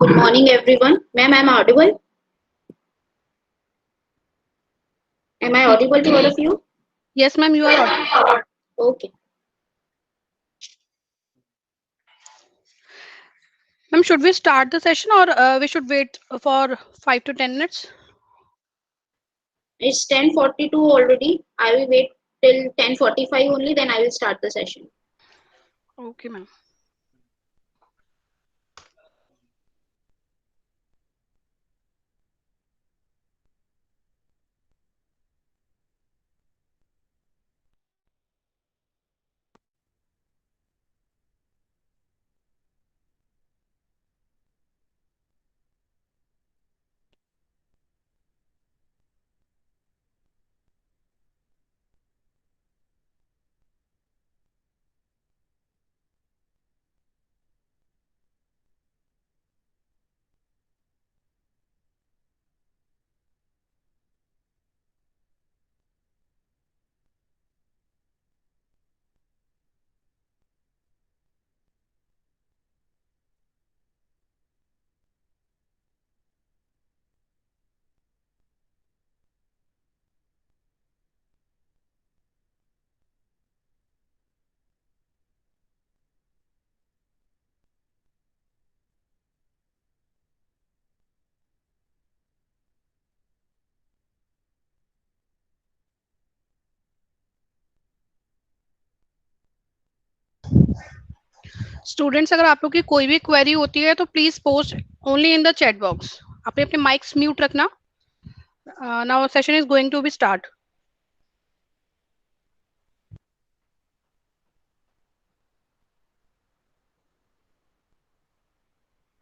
Good morning, everyone. Ma'am, I'm audible. Am I audible to all of you? Yes, ma'am, you are audible. Okay. Ma'am, should we start the session or we should wait for 5 to 10 minutes? It's 10:42 already. I will wait till 10:45 only, then I will start the session. Okay, ma'am. Students, अगर आप लोग की कोई भी query होती है तो please post only in the chat box. आपने अपने माइक्स म्यूट रखना. Now session is going to be start.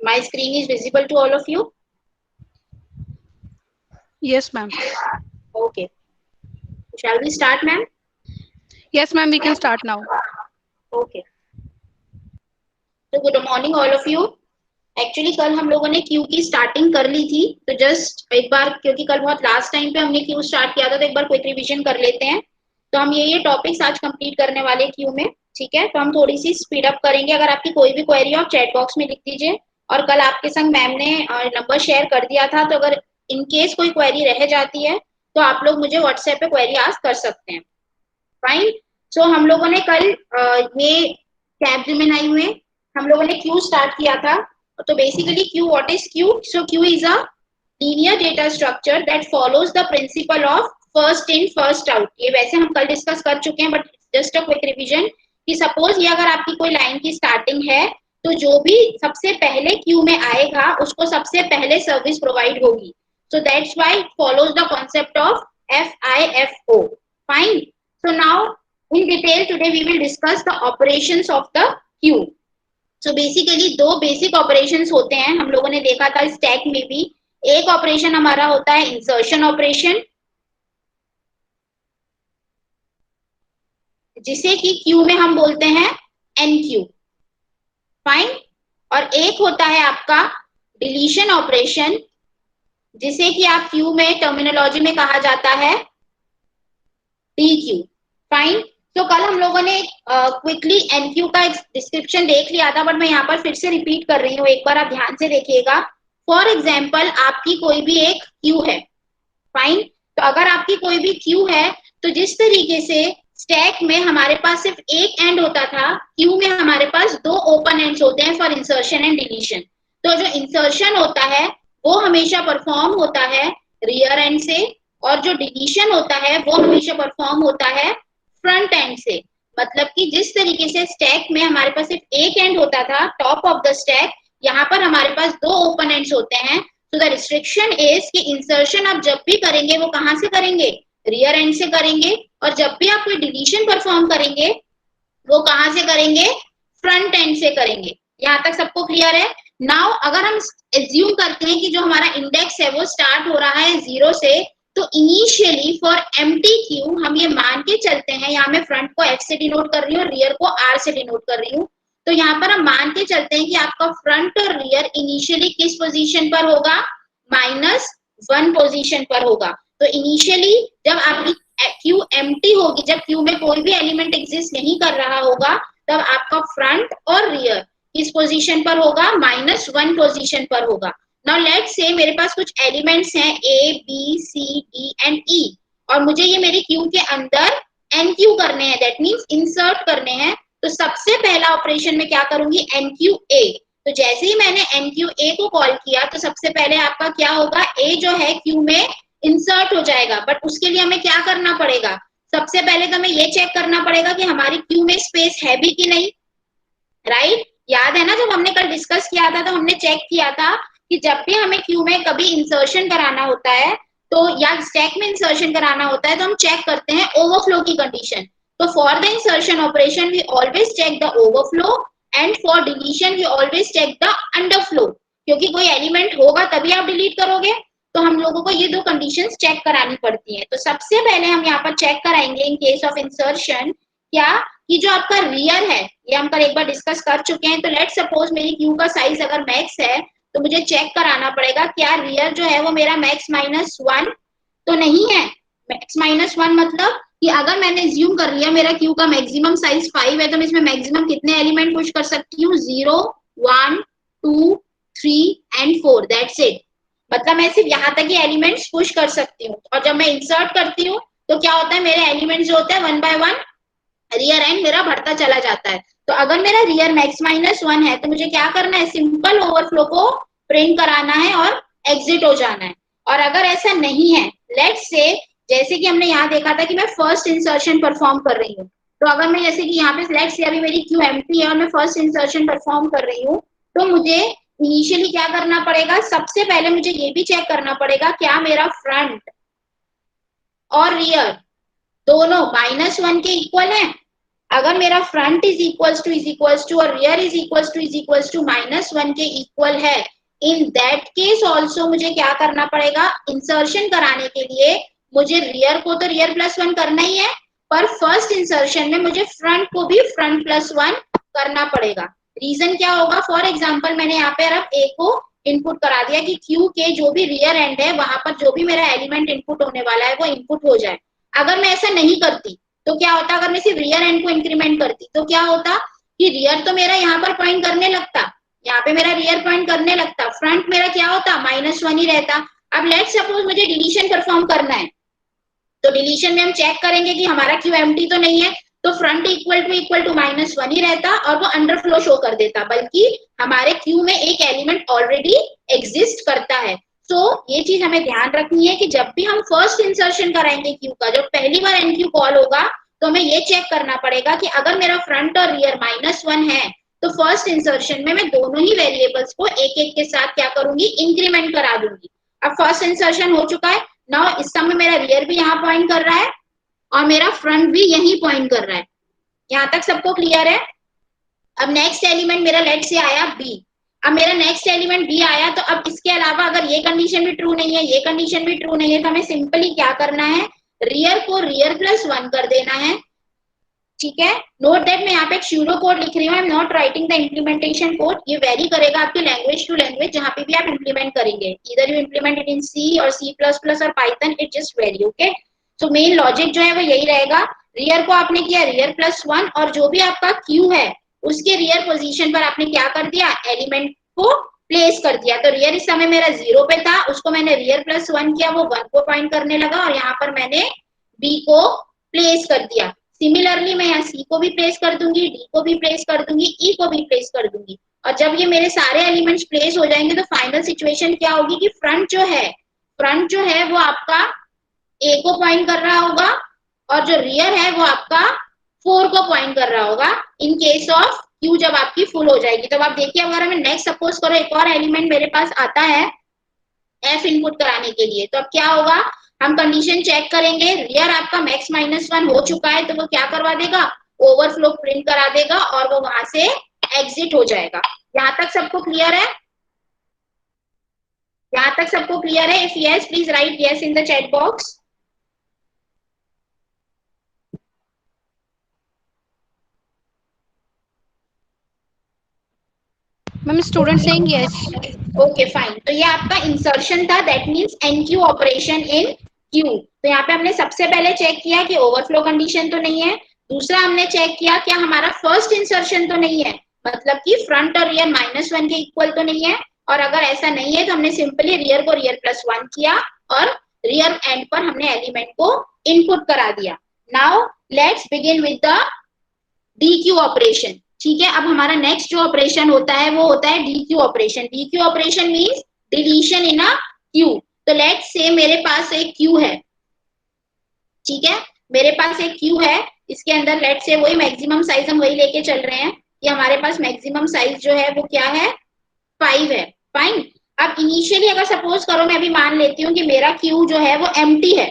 My screen is visible to all of you. Yes, ma'am. Okay. Shall we start, ma'am? Yes, ma'am, we can start now. Okay. So good morning, all of you. Actually कल हम लोगों ने Q की starting कर ली थी, तो just एक बार, क्योंकि कल बहुत लास्ट टाइम पे हमने क्यू स्टार्ट किया था, तो एक बार क्विक रिवीजन कर लेते हैं. तो हम ये टॉपिक्स आज कंप्लीट करने वाले क्यू में. ठीक है, तो हम थोड़ी सी स्पीड अप करेंगे. अगर आपकी कोई भी क्वेरी हो आप चैट बॉक्स में लिख दीजिए. और कल आपके संग मैम ने नंबर शेयर कर दिया था, तो अगर इन केस कोई क्वेरी रह जाती है तो आप लोग मुझे व्हाट्सएप पे क्वेरी आस्क कर सकते हैं. फाइन. सो हम लोगों ने कल ये कैपजेमिनी में हम लोगों ने क्यू स्टार्ट किया था. तो basically Q, what is Q? So Q is a linear data structure that follows the principle of first in first out. ये वैसे हम कल डिस्कस कर चुके हैं, but just a quick revision. कि सपोज ये अगर आपकी कोई लाइन की स्टार्टिंग है, तो जो भी सबसे पहले क्यू में आएगा उसको सबसे पहले सर्विस प्रोवाइड होगी. So that's why it follows the concept of FIFO. Fine. So now in detail today we will discuss the operations of the queue. So basically दो बेसिक ऑपरेशंस होते हैं, हम लोगों ने देखा था स्टैक में भी. एक ऑपरेशन हमारा होता है इंसर्शन ऑपरेशन, जिसे कि क्यू में हम बोलते हैं NQ. फाइन. और एक होता है आपका डिलीशन ऑपरेशन, जिसे कि आप क्यू में टर्मिनोलॉजी में कहा जाता है DQ. फाइन. तो कल हम लोगों ने क्विकली एनक्यू का डिस्क्रिप्शन देख लिया था, बट मैं यहाँ पर फिर से रिपीट कर रही हूँ, एक बार आप ध्यान से देखिएगा. फॉर एग्जाम्पल आपकी कोई भी एक क्यू है. फाइन. तो अगर आपकी कोई भी क्यू है, तो जिस तरीके से स्टैक में हमारे पास सिर्फ एक एंड होता था, क्यू में हमारे पास दो ओपन एंड्स होते हैं फॉर इंसर्शन एंड डिलीशन. तो जो इंसर्शन होता है वो हमेशा परफॉर्म होता है रियर एंड से, और जो डिलीशन होता है वो हमेशा परफॉर्म होता है फ्रंट एंड से. मतलब कि जिस तरीके से स्टैक में हमारे पास सिर्फ एक एंड होता था टॉप ऑफ द स्टैक, यहाँ पर हमारे पास दो ओपन एंड्स होते हैं. तो द रिस्ट्रिक्शन इज कि इंसर्शन आप जब भी करेंगे वो कहां से करेंगे? रियर एंड से करेंगे. और जब भी आप कोई डिलीशन परफॉर्म करेंगे वो कहां से करेंगे? फ्रंट एंड से करेंगे. यहाँ तक सबको क्लियर है? नाउ अगर हम एज्यूम करते हैं कि जो हमारा इंडेक्स है वो स्टार्ट हो रहा है 0 से, तो इनिशियली फॉर एम्प्टी क्यू हम ये मान के चलते हैं, यहाँ मैं फ्रंट को F से डिनोट कर रही हूँ, रियर को R से डिनोट कर रही हूँ. तो यहाँ पर हम मान के चलते हैं कि आपका फ्रंट और रियर इनिशियली किस पोजीशन पर होगा? -1 पोजीशन पर होगा. तो इनिशियली जब आपकी क्यू एम्प्टी होगी, जब क्यू में कोई भी एलिमेंट एग्जिस्ट नहीं कर रहा होगा, तब आपका फ्रंट और रियर किस पोजीशन पर होगा, -1 पोजीशन पर होगा। नाउ लेट्स से मेरे पास कुछ एलिमेंट्स हैं A B C D and E, और मुझे ये मेरी क्यू के अंदर एनक्यू करने हैं, दैट मीन्स इंसर्ट करने हैं। तो सबसे पहला ऑपरेशन में क्या करूंगी, एनक्यू ए। तो जैसे ही मैंने एनक्यू ए को कॉल किया तो सबसे पहले आपका क्या होगा, ए जो है क्यू में इंसर्ट हो जाएगा। बट उसके लिए हमें क्या करना पड़ेगा, सबसे पहले तो हमें ये चेक करना पड़ेगा कि हमारी क्यू में स्पेस है भी कि नहीं, राइट। याद है ना, जब हमने कल डिस्कस किया था तो हमने चेक किया था कि जब भी हमें क्यू में कभी इंसर्शन कराना होता है तो या स्टैक में इंसर्शन कराना होता है तो हम चेक करते हैं ओवरफ्लो की कंडीशन। तो for the insertion operation we always check the overflow and for deletion we always check the underflow, क्योंकि कोई एलिमेंट होगा तभी आप डिलीट करोगे। तो हम लोगों को ये दो कंडीशंस चेक करानी पड़ती हैं। तो सबसे पहले हम यहाँ पर चेक कराएंगे इन केस ऑफ इंसर्शन क्या, कि जो आपका रियर है, ये हम कल एक बार डिस्कस कर चुके हैं। तो लेट सपोज मेरी क्यू का साइज अगर मैक्स है तो मुझे चेक कराना पड़ेगा क्या रियर जो है वो मेरा मैक्स -1 तो नहीं है। मैक्स -1 मतलब कि अगर मैंने ज्यूम कर लिया मेरा क्यू का मैक्सिमम साइज 5 है तो मैं इसमें मैक्सिमम कितने एलिमेंट पुश कर सकती हूँ, 0 1 2 3 एंड 4, दैट्स इट। मतलब मैं सिर्फ यहाँ तक ही एलिमेंट्स पुश कर सकती हूँ। और जब मैं इंसर्ट करती हूँ तो क्या होता है, मेरे एलिमेंट्स जो होते हैं 1 बाय 1 रियर एंड मेरा बढ़ता चला जाता है। तो अगर मेरा रियर मैक्स -1 है तो मुझे क्या करना है, सिंपल ओवरफ्लो को प्रिंट कराना है और एग्जिट हो जाना है। और अगर ऐसा नहीं है, लेट्स से जैसे कि हमने यहाँ देखा था कि मैं फर्स्ट इंसर्शन परफॉर्म कर रही हूँ, तो अगर मैं जैसे कि यहाँ पे लेट्स से अभी मेरी क्यू एम्प्टी है और मैं फर्स्ट इंसर्शन परफॉर्म कर रही हूँ, तो मुझे इनिशियली क्या करना पड़ेगा, सबसे पहले मुझे ये भी चेक करना पड़ेगा क्या मेरा फ्रंट और रियर दोनों -1 के इक्वल है। अगर मेरा फ्रंट इज इक्वल्स टू और रियर इज इक्वल्स टू -1 के इक्वल है, इन दैट केस ऑल्सो मुझे क्या करना पड़ेगा, इंसर्शन कराने के लिए मुझे रियर को तो रियर +1 करना ही है, पर फर्स्ट इंसर्शन में मुझे फ्रंट को भी फ्रंट +1 करना पड़ेगा। रीजन क्या होगा, फॉर एग्जाम्पल मैंने यहाँ पे अब ए को इनपुट करा दिया कि क्यू के जो भी रियर एंड है वहां पर जो भी मेरा एलिमेंट इनपुट होने वाला है वो इनपुट हो जाए। अगर मैं ऐसा नहीं करती तो क्या होता, अगर मैं सिर्फ रियर एंड को इंक्रीमेंट करती तो क्या होता कि रियर तो मेरा यहाँ पर पॉइंट करने लगता, यहाँ पे मेरा रियर पॉइंट करने लगता, फ्रंट मेरा क्या होता, -1 ही रहता। अब लेट्स सपोज मुझे डिलीशन परफॉर्म करना है, तो डिलीशन में हम चेक करेंगे कि हमारा क्यू एम्प्टी तो नहीं है, तो फ्रंट इक्वल टू -1 ही रहता और वो अंडरफ्लो शो कर देता, बल्कि हमारे क्यू में एक एलिमेंट ऑलरेडी एग्जिस्ट करता है। तो ये चीज हमें ध्यान रखनी है कि जब भी हम फर्स्ट इंसर्शन कराएंगे क्यू का, जब पहली बार एनक्यू कॉल होगा तो हमें ये चेक करना पड़ेगा कि अगर मेरा फ्रंट और रियर -1 है तो फर्स्ट इंसर्शन में मैं दोनों ही वेरिएबल्स को एक एक के साथ क्या करूंगी, इंक्रीमेंट करा दूंगी। अब फर्स्ट इंसर्शन हो चुका है, नाउ इस समय मेरा रियर भी यहाँ पॉइंट कर रहा है और मेरा फ्रंट भी यही पॉइंट कर रहा है। यहाँ तक सबको क्लियर है। अब नेक्स्ट एलिमेंट मेरा लेट से आया बी, अब मेरा नेक्स्ट एलिमेंट बी आया, तो अब इसके अलावा अगर ये कंडीशन भी ट्रू नहीं है, ये कंडीशन भी ट्रू नहीं है, तो हमें सिंपली क्या करना है, रियर को रियर +1 कर देना है। ठीक है, नोट दैट मैं यहाँ पे एक स्यूडो कोड लिख रही हूँ, I am not writing the implementation code. ये वेरी करेगा आपके लैंग्वेज टू लैंग्वेज, जहाँ पे भी आप इंप्लीमेंट करेंगे, इधर यू इम्प्लीमेंट इट इन सी और C++ और Python, it just very okay. So main logic जो है वो यही रहेगा, रियर को आपने किया रियर +1 और जो भी आपका क्यू है उसके रियर पोजीशन पर आपने क्या कर दिया, एलिमेंट को प्लेस कर दिया। तो रियर इस समय मेरा 0 पे था, उसको मैंने रियर +1 किया, वो 1 को पॉइंट करने लगा और यहाँ पर मैंने बी को प्लेस कर दिया। सिमिलरली मैं यहाँ सी को भी प्लेस कर दूंगी, डी को भी प्लेस कर दूंगी, ई को भी प्लेस कर दूंगी। और जब ये मेरे सारे एलिमेंट्स प्लेस हो जाएंगे तो फाइनल सिचुएशन क्या होगी कि फ्रंट जो है वो आपका ए को पॉइंट कर रहा होगा और जो रियर है वो आपका 4 को पॉइंट कर रहा होगा इन केस ऑफ क्यू जब आपकी फुल हो जाएगी। तो आप देखिए अगर हमें नेक्स्ट सपोज करो एक और एलिमेंट मेरे पास आता है एफ इनपुट कराने के लिए, तो अब क्या होगा, हम कंडीशन चेक करेंगे, रियर आपका मैक्स -1 हो चुका है तो वो क्या करवा देगा, ओवरफ्लो प्रिंट करा देगा और वो वहां से एग्जिट हो जाएगा। यहाँ तक सबको क्लियर है? यहाँ तक सबको क्लियर है? If yes please write yes in the chat box. Ma'am student saying yes. Okay fine, तो ये आपका इंसर्शन था, that means NQ operation in Q. तो यहाँ पे हमने सबसे पहले चेक किया कि ओवरफ्लो कंडीशन तो नहीं है, दूसरा हमने चेक किया क्या हमारा फर्स्ट इंसर्शन तो नहीं है, मतलब कि फ्रंट और रियर -1 के इक्वल तो नहीं है, और अगर ऐसा नहीं है तो हमने सिंपली रियर को रियर +1 किया और रियर एंड पर हमने एलिमेंट को इनपुट करा दिया। Now let's begin with the DQ operation. ठीक है, अब हमारा नेक्स्ट जो ऑपरेशन होता है वो होता है DQ operation. DQ operation means deletion इन अ क्यू। तो लेट्स से मेरे पास एक क्यू है, ठीक है, मेरे पास एक क्यू है, इसके अंदर लेट्स से वही मैक्सिमम साइज हम वही लेके चल रहे हैं कि हमारे पास मैक्सिमम साइज जो है वो क्या है, 5 है। फाइन। अब इनिशियली अगर सपोज करो मैं अभी मान लेती हूँ कि मेरा क्यू जो है वो एम्प्टी है,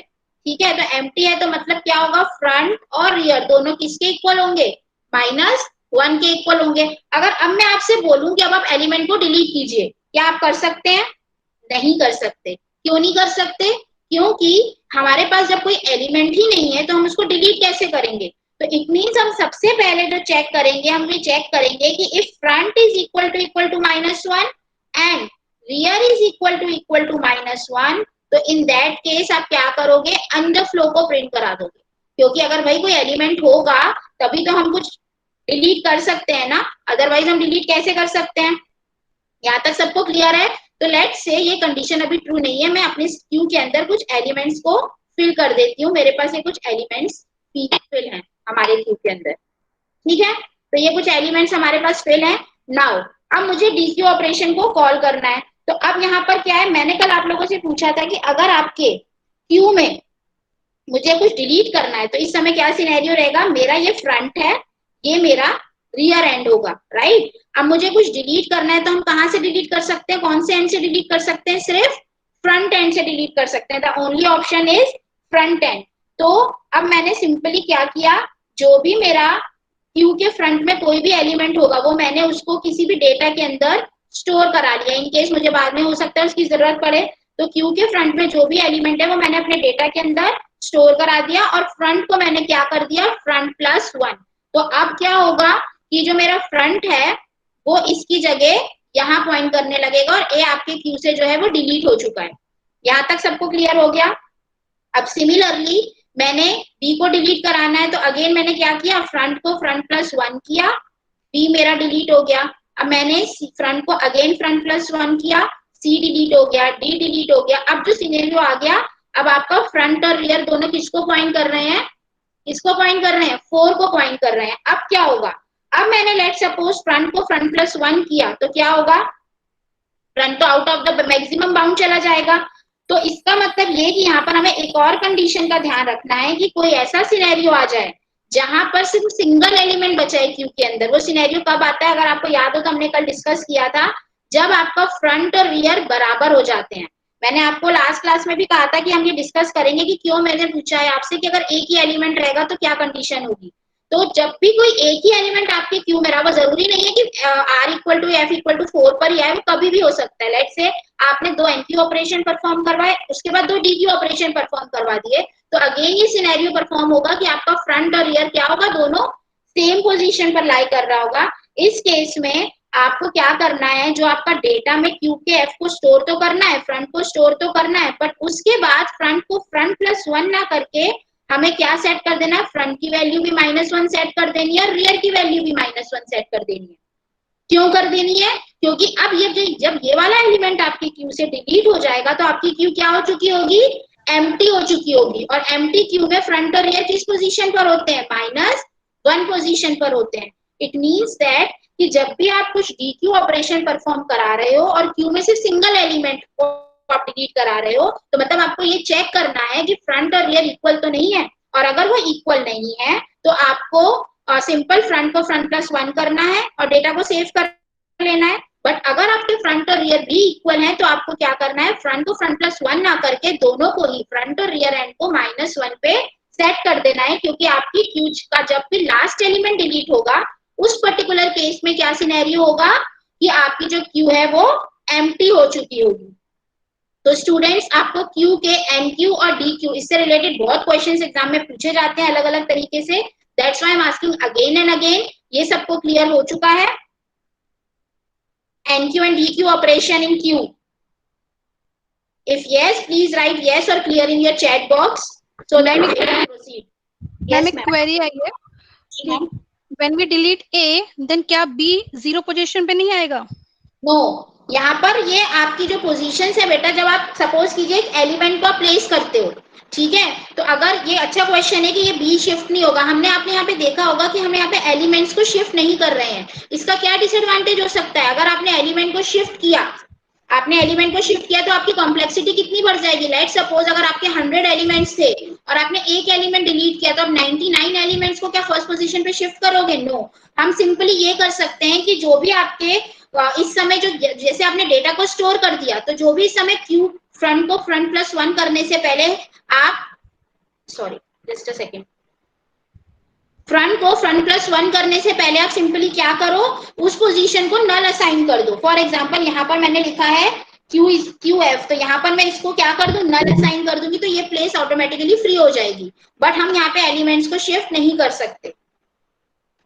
ठीक है, तो एम्प्टी है तो मतलब क्या होगा, फ्रंट और रियर दोनों किसके इक्वल होंगे, -1 के इक्वल होंगे। अगर अब मैं आपसे बोलूं कि अब आप एलिमेंट को डिलीट कीजिए, क्या आप कर सकते हैं? नहीं कर सकते। क्यों नहीं कर सकते? क्योंकि हमारे पास जब कोई एलिमेंट ही नहीं है तो हम उसको डिलीट कैसे करेंगे। तो इट मींस हम सबसे पहले जो चेक करेंगे, हम ये चेक करेंगे कि if front is equal to -1 and rear is equal to -1, तो इन दैट केस आप क्या करोगे, अंडर फ्लो को प्रिंट करा दोगे। क्योंकि अगर भाई कोई एलिमेंट होगा तभी तो हम कुछ डिलीट कर सकते हैं ना, अदरवाइज हम डिलीट कैसे कर सकते हैं। यहाँ तक सबको क्लियर है? तो लेट्स से ये कंडीशन अभी ट्रू नहीं है, मैं अपने क्यू के अंदर कुछ एलिमेंट्स को फिल कर देती हूँ। मेरे पास ये कुछ एलिमेंट्स फिल हैं हमारे क्यू के अंदर, ठीक है, तो ये कुछ एलिमेंट्स हमारे पास फिल हैं। नाउ अब मुझे डीक्यू ऑपरेशन को कॉल करना है। तो अब यहाँ पर क्या है, मैंने कल आप लोगों से पूछा था कि अगर आपके क्यू में मुझे कुछ डिलीट करना है तो इस समय क्या सिनेरियो रहेगा, मेरा ये फ्रंट है, ये मेरा रियर एंड होगा, राइट। अब मुझे कुछ डिलीट करना है तो हम कहां से डिलीट कर सकते हैं, कौन से एंड से डिलीट कर सकते हैं, सिर्फ फ्रंट एंड से डिलीट कर सकते हैं। The only option is front end. तो अब मैंने सिंपली क्या किया, जो भी मेरा क्यू के फ्रंट में कोई भी एलिमेंट होगा वो मैंने उसको किसी भी डेटा के अंदर स्टोर करा लिया, इन केस मुझे बाद में हो सकता है उसकी जरूरत पड़े। तो क्यू के फ्रंट में जो भी एलिमेंट है वो मैंने अपने डेटा के अंदर स्टोर करा दिया, और फ्रंट को मैंने क्या कर दिया, फ्रंट +1। तो अब क्या होगा कि जो मेरा फ्रंट है वो इसकी जगह यहाँ पॉइंट करने लगेगा, और ए आपके क्यू से जो है वो डिलीट हो चुका है। यहाँ तक सबको क्लियर हो गया? अब सिमिलरली मैंने बी को डिलीट कराना है, तो अगेन मैंने क्या किया, फ्रंट को फ्रंट +1 किया, बी मेरा डिलीट हो गया। अब मैंने फ्रंट को अगेन फ्रंट +1 किया, सी डिलीट हो गया, डी डिलीट हो गया। अब जो सिनेरियो आ गया, अब आपका फ्रंट और रियर दोनों किसको पॉइंट कर रहे हैं, किसको पॉइंट कर रहे हैं, 4 को पॉइंट कर रहे हैं। अब क्या होगा, अब मैंने लेट सपोज फ्रंट को फ्रंट +1 किया, तो क्या होगा, फ्रंट तो out of the maximum bound चला जाएगा। तो इसका मतलब ये कि यहाँ पर हमें एक और कंडीशन का ध्यान रखना है कि कोई ऐसा सिनेरियो आ जाए जहां पर सिर्फ सिंगल एलिमेंट बचा है क्यू के अंदर। वो सिनेरियो कब आता है, अगर आपको याद हो तो हमने कल डिस्कस किया था, जब आपका फ्रंट और रियर बराबर हो जाते हैं। मैंने आपको लास्ट क्लास में भी कहा था कि हम ये डिस्कस करेंगे कि क्यों मैंने पूछा है आपसे कि अगर एक ही एलिमेंट रहेगा तो क्या कंडीशन होगी। तो जब भी कोई एक ही एलिमेंट आपके क्यू में रहा, वो जरूरी नहीं है कि R equal to F equal to 4 पर ही आए, वो कभी भी हो सकता है। लेट्स से आपने 2 एनक्यू ऑपरेशन परफॉर्म करवाए, उसके बाद 2 डीक्यू ऑपरेशन परफॉर्म करवा दिए, तो अगेन ये सिनेरियो परफॉर्म होगा कि आपका फ्रंट और रियर क्या होगा, दोनों सेम पोजीशन पर लाई कर रहा होगा। इस केस में आपको क्या करना है, जो आपका डेटा में क्यू के एफ को स्टोर तो करना है, फ्रंट को स्टोर तो करना है, बट उसके बाद फ्रंट को फ्रंट +1 ना करके हमें क्या सेट कर देना है, फ्रंट की वैल्यू भी -1 सेट कर देनी है और रियर की वैल्यू भी -1 सेट कर देनी है। क्यों कर देनी है, क्योंकि अब ये जब ये वाला एलिमेंट आपकी क्यू से डिलीट हो जाएगा तो आपकी क्यू क्या हो चुकी होगी, एम्प्टी हो चुकी होगी। और एम्प्टी क्यू में फ्रंट और रियर किस पोजीशन पर होते हैं, -1 पोजीशन पर होते हैं। इट मींस दैट कि जब भी आप कुछ डीक्यू ऑपरेशन परफॉर्म करा रहे हो और क्यू में सिर्फ सिंगल एलिमेंट को आप डिलीट करा रहे हो, तो मतलब आपको ये चेक करना है कि फ्रंट और रियर इक्वल तो नहीं है, और अगर वो इक्वल नहीं है तो आपको सिंपल फ्रंट को फ्रंट +1 करना है और डेटा को सेव कर लेना है। बट अगर आपके फ्रंट और रियर भी इक्वल है तो आपको क्या करना है, फ्रंट को फ्रंट +1 ना करके दोनों को ही, फ्रंट और रियर एंड को -1 पे सेट कर देना है। क्योंकि आपकी क्यू का जब भी लास्ट एलिमेंट डिलीट होगा उस पर्टिकुलर केस में क्या सिनेरियो होगा कि आपकी जो क्यू है वो एम्प्टी हो चुकी होगी। तो स्टूडेंट्स आपको क्यू के एनक्यू और डीक्यू इससे रिलेटेड बहुत क्वेश्चंस एग्जाम में पूछे जाते हैं अलग अलग तरीके से। That's why I am asking again and again. ये सबको क्लियर हो चुका है, enqueue and dequeue operation in queue? If yes, please write yes or clear in your chat box so that we can proceed. Yes, ma'am. Query आई है। When we delete A then क्या B 0 position पे नहीं आएगा? No, यहाँ पर ये आपकी जो पोजीशन है बेटा, जब आप सपोज कीजिए एक एलिमेंट को आप प्लेस करते हो, ठीक है, तो अगर ये अच्छा क्वेश्चन है कि ये बी शिफ्ट नहीं होगा, हमने आपने यहाँ पे देखा होगा कि हम यहाँ पे एलिमेंट्स को शिफ्ट नहीं कर रहे हैं। इसका क्या डिसएडवांटेज हो सकता है? अगर आपने एलिमेंट को शिफ्ट किया, आपने एलिमेंट को शिफ्ट किया तो आपकी कॉम्प्लेक्सिटी कितनी बढ़ जाएगी? लेट सपोज अगर आपके 100 एलिमेंट्स थे और आपने एक एलिमेंट डिलीट किया, तो आप 99 एलिमेंट्स को क्या फर्स्ट पोजीशन पे शिफ्ट करोगे? नो। हम सिंपली ये कर सकते हैं कि जो भी आपके इस समय जो जैसे आपने डेटा को स्टोर कर दिया, तो जो भी इस समय क्यू फ्रंट को फ्रंट प्लस वन करने से पहले आप, sorry just a second, front को फ्रंट प्लस वन करने से पहले आप सिंपली क्या करो, उस पोजीशन को नल असाइन कर दो। फॉर एग्जांपल यहाँ पर मैंने लिखा है क्यू इज क्यू एफ, तो यहाँ पर मैं इसको क्या कर दूं, नल असाइन कर दूंगी, तो ये प्लेस ऑटोमेटिकली फ्री हो जाएगी। बट हम यहाँ पे एलिमेंट्स को शिफ्ट नहीं कर सकते,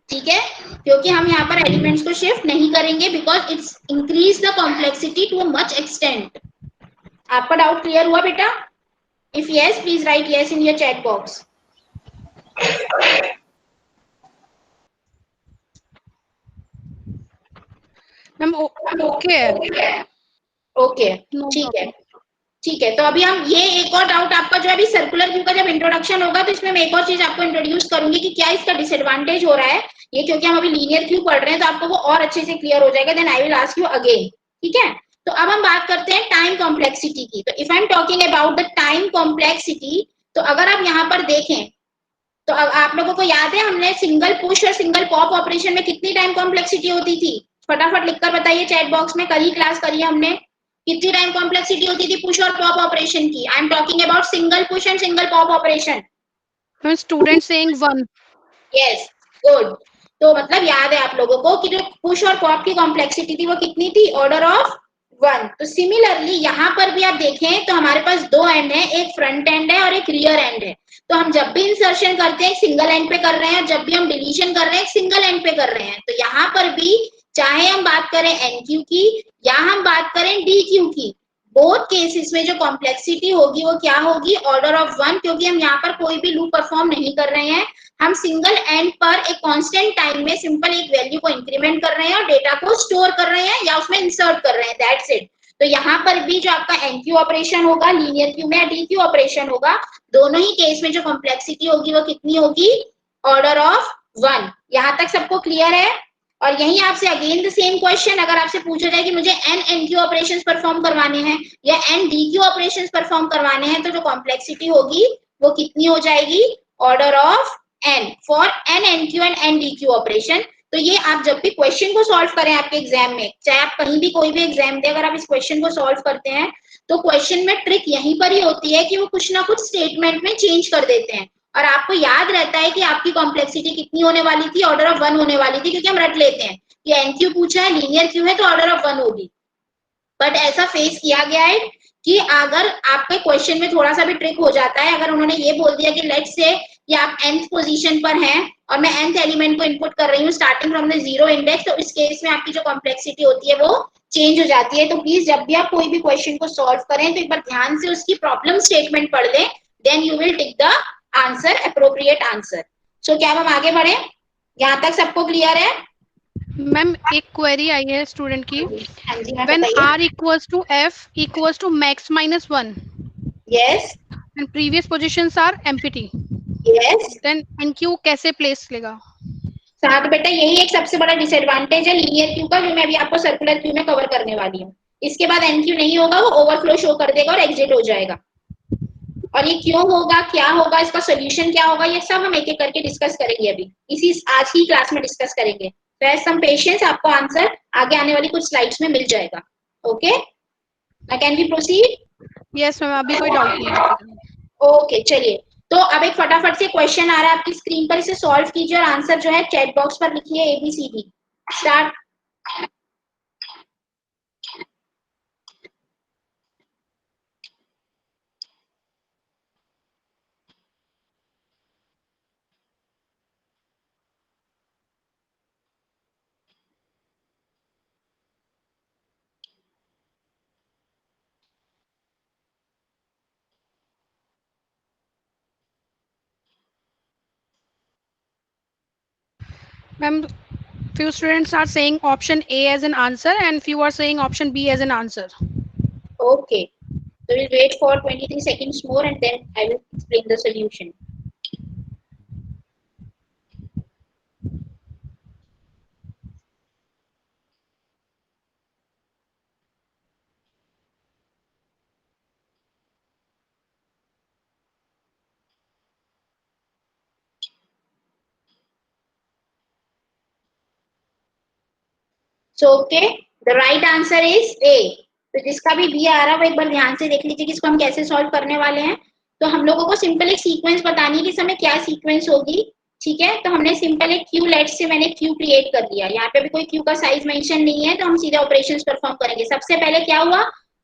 ठीक है, क्योंकि हम यहाँ पर एलिमेंट्स को शिफ्ट नहीं करेंगे because it's increase the complexity to a much extent. आपका डाउट क्लियर हुआ बेटा? If yes please write yes in your chat box. Ma'am okay है, ओके, नो ठीक है, प्रॉब्लम। ठीक है। तो अभी हम ये एक और डाउट आपका जो है, अभी सर्कुलर व्यू का जब इंट्रोडक्शन होगा तो इसमें मैं एक और चीज आपको इंट्रोड्यूस करूंगी कि क्या इसका डिसएडवांटेज हो रहा है, ये क्योंकि हम अभी लीनियर व्यू पढ़ रहे हैं तो आपको वो और अच्छे से क्लियर हो जाएगा। Then I will ask you again, ठीक है। तो अब हम बात करते हैं टाइम कॉम्प्लेक्सिटी की। तो if I am talking about the time complexity, तो अगर आप यहाँ पर देखें, तो अब आप लोगों को याद है हमने सिंगल पुश और सिंगल पॉप ऑपरेशन में कितनी टाइम कॉम्प्लेक्सिटी होती थी? फटाफट लिखकर बताइए चैट बॉक्स में, कल ही क्लास करी हमने, कितनी टाइम कॉम्प्लेक्सिटी होती थी पुश और पॉप ऑपरेशन की? I am talking about single push and single pop operation. Ma'am student saying 1। Yes, good. तो मतलब याद है आप लोगों को कि जो पुश और पॉप की कॉम्प्लेक्सिटी थी वो कितनी थी? Order of 1। तो सिमिलरली यहाँ पर भी आप देखें तो हमारे पास दो एंड है, एक फ्रंट एंड है और एक रियर एंड है। तो हम जब भी इंसर्शन करते हैं सिंगल एंड पे कर रहे हैं, जब भी हम डिलीशन कर रहे हैं सिंगल एंड पे कर रहे हैं। तो यहाँ पर भी चाहे हम बात करें एन क्यू की या हम बात करें डी क्यू की, बोथ केसेस में जो कॉम्प्लेक्सिटी होगी वो क्या होगी? ऑर्डर ऑफ 1, क्योंकि हम यहाँ पर कोई भी लूप परफॉर्म नहीं कर रहे हैं, हम सिंगल एंड पर एक कांस्टेंट टाइम में सिंपल एक वैल्यू को इंक्रीमेंट कर रहे हैं और डेटा को स्टोर कर रहे हैं या उसमें इंसर्ट कर रहे हैं, दैट्स इट। तो यहाँ पर भी जो आपका एनक्यू ऑपरेशन होगा लीनियर क्यू में या डीक्यू ऑपरेशन होगा, दोनों ही केस में जो कॉम्प्लेक्सिटी होगी वो कितनी होगी? Order of 1। यहाँ तक सबको क्लियर है? और यही आपसे अगेन द सेम क्वेश्चन, अगर आपसे पूछा जाए कि मुझे एन एनक्यू ऑपरेशंस परफॉर्म करवाने हैं या एन डीक्यू ऑपरेशंस परफॉर्म करवाने हैं, तो जो कॉम्प्लेक्सिटी होगी वो कितनी हो जाएगी? Order of n for n nq and n dq operation. तो ये आप जब भी क्वेश्चन को सॉल्व करें आपके एग्जाम में, चाहे आप कहीं भी कोई भी एग्जाम दे, अगर आप इस क्वेश्चन को सॉल्व करते हैं तो क्वेश्चन में ट्रिक यहीं पर ही होती है कि वो कुछ ना कुछ स्टेटमेंट में चेंज कर देते हैं और आपको याद रहता है कि आपकी कॉम्प्लेक्सिटी कितनी होने वाली थी? ऑर्डर ऑफ 1 होने वाली थी, क्योंकि हम रट लेते हैं कि एनक्यू पूछा है, लीनियर क्यू है, तो ऑर्डर ऑफ 1 होगी। बट ऐसा फेस किया गया है कि अगर आपके क्वेश्चन में थोड़ा सा भी ट्रिक हो जाता है, अगर उन्होंने ये बोल दिया कि लेट्स से कि आप nth पोजीशन पर हैं और मैं nth एलिमेंट को इनपुट कर रही हूँ starting from the zero index, तो इस केस में आपकी जो कॉम्प्लेक्सिटी होती है वो चेंज हो जाती है। तो प्लीज जब भी आप कोई भी क्वेश्चन को सॉल्व करें तो एक बार ध्यान से उसकी प्रॉब्लम स्टेटमेंट पढ़ लें, then you will tick the answer, appropriate answer. So क्या हम आगे बढ़े? यहाँ तक सबको क्लियर है? मैम एक क्वेरी आई है स्टूडेंट की, हाँ जी मैम, व्हेन बताइए। r equals to f equals to max minus 1 yes, and previous positions are empty, yes. then nq कैसे प्लेस लेगा? हाँ तो बेटा यही एक सबसे बड़ा डिसएडवांटेज है लीनियर क्यू का, जो मैं अभी आपको सर्कुलर क्यू में कवर करने वाली हूँ। इसके बाद एनक्यू नहीं होगा, वो ओवरफ्लो शो कर देगा और एग्जिट हो जाएगा। और ये क्यों होगा, क्या होगा, इसका सोल्यूशन क्या होगा, ये सब हम एक एक करके डिस्कस करेंगे अभी इसी आज ही क्लास में डिस्कस करेंगे। तो हैव सम पेशेंस, आपको आंसर आगे आने वाली कुछ स्लाइड्स में मिल जाएगा। Okay, now can we proceed? Yes ma'am, अभी कोई डाउट नहीं है। ओके चलिए। तो अब एक फटाफट से क्वेश्चन आ रहा है आपकी स्क्रीन पर, इसे सॉल्व कीजिए और आंसर जो है चैट बॉक्स पर लिखिए ABCD। Start. Ma'am, few students are saying option A as an answer and few are saying option B as an answer. Okay. So we'll wait for 23 seconds more and then I will explain the solution. So okay, the right answer is A. तो जिसका भी B आ रहा है वो एक बार ध्यान से देख लीजिए कि इसको हम कैसे सॉल्व करने वाले हैं। तो हम लोगों को सिंपल एक सीक्वेंस बतानी है कि समय क्या सीक्वेंस होगी। ठीक है, तो हमने सिंपल एक क्यू लेट से मैंने क्यू क्रिएट कर दिया। यहाँ पे भी कोई क्यू का साइज मेंशन नहीं है तो हम सीधे ऑपरेशंस परफॉर्म करेंगे। सबसे पहले क्या हुआ,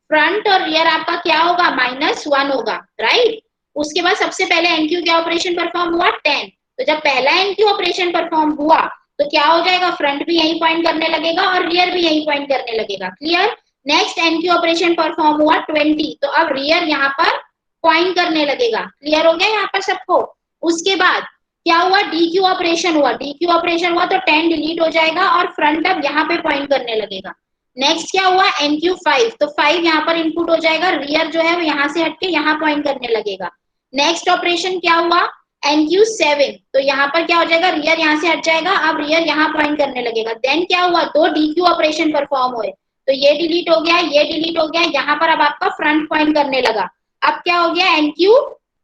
फ्रंट और रियर आपका क्या होगा, -1 होगा, राइट। उसके बाद सबसे पहले एनक्यू क्या ऑपरेशन परफॉर्म हुआ, 10। तो जब पहला एनक्यू ऑपरेशन परफॉर्म हुआ तो क्या हो जाएगा, फ्रंट भी यही पॉइंट करने लगेगा और रियर भी यही पॉइंट करने लगेगा। Clear. Next NQ operation perform हुआ 20, तो अब रियर यहाँ पर पॉइंट करने लगेगा। क्लियर हो गया यहाँ पर सबको। उसके बाद क्या हुआ, डीक्यू ऑपरेशन हुआ। डीक्यू ऑपरेशन हुआ तो 10 डिलीट हो जाएगा और फ्रंट अब यहाँ पे पॉइंट करने लगेगा। नेक्स्ट क्या हुआ, एनक्यू 5, तो 5 यहाँ पर इनपुट हो जाएगा, रियर जो है वो यहाँ से हटके यहाँ पॉइंट करने लगेगा। नेक्स्ट ऑपरेशन क्या हुआ, एनक्यू 7, तो यहाँ पर क्या हो जाएगा, रियर यहाँ से हट जाएगा, अब रियर यहाँ पॉइंट करने लगेगा। देन क्या हुआ, 2 डीक्यू ऑपरेशन परफॉर्म हुए, तो ये डिलीट हो गया, ये डिलीट हो गया, यहाँ पर अब आपका फ्रंट पॉइंट करने लगा। अब क्या हो गया, एनक्यू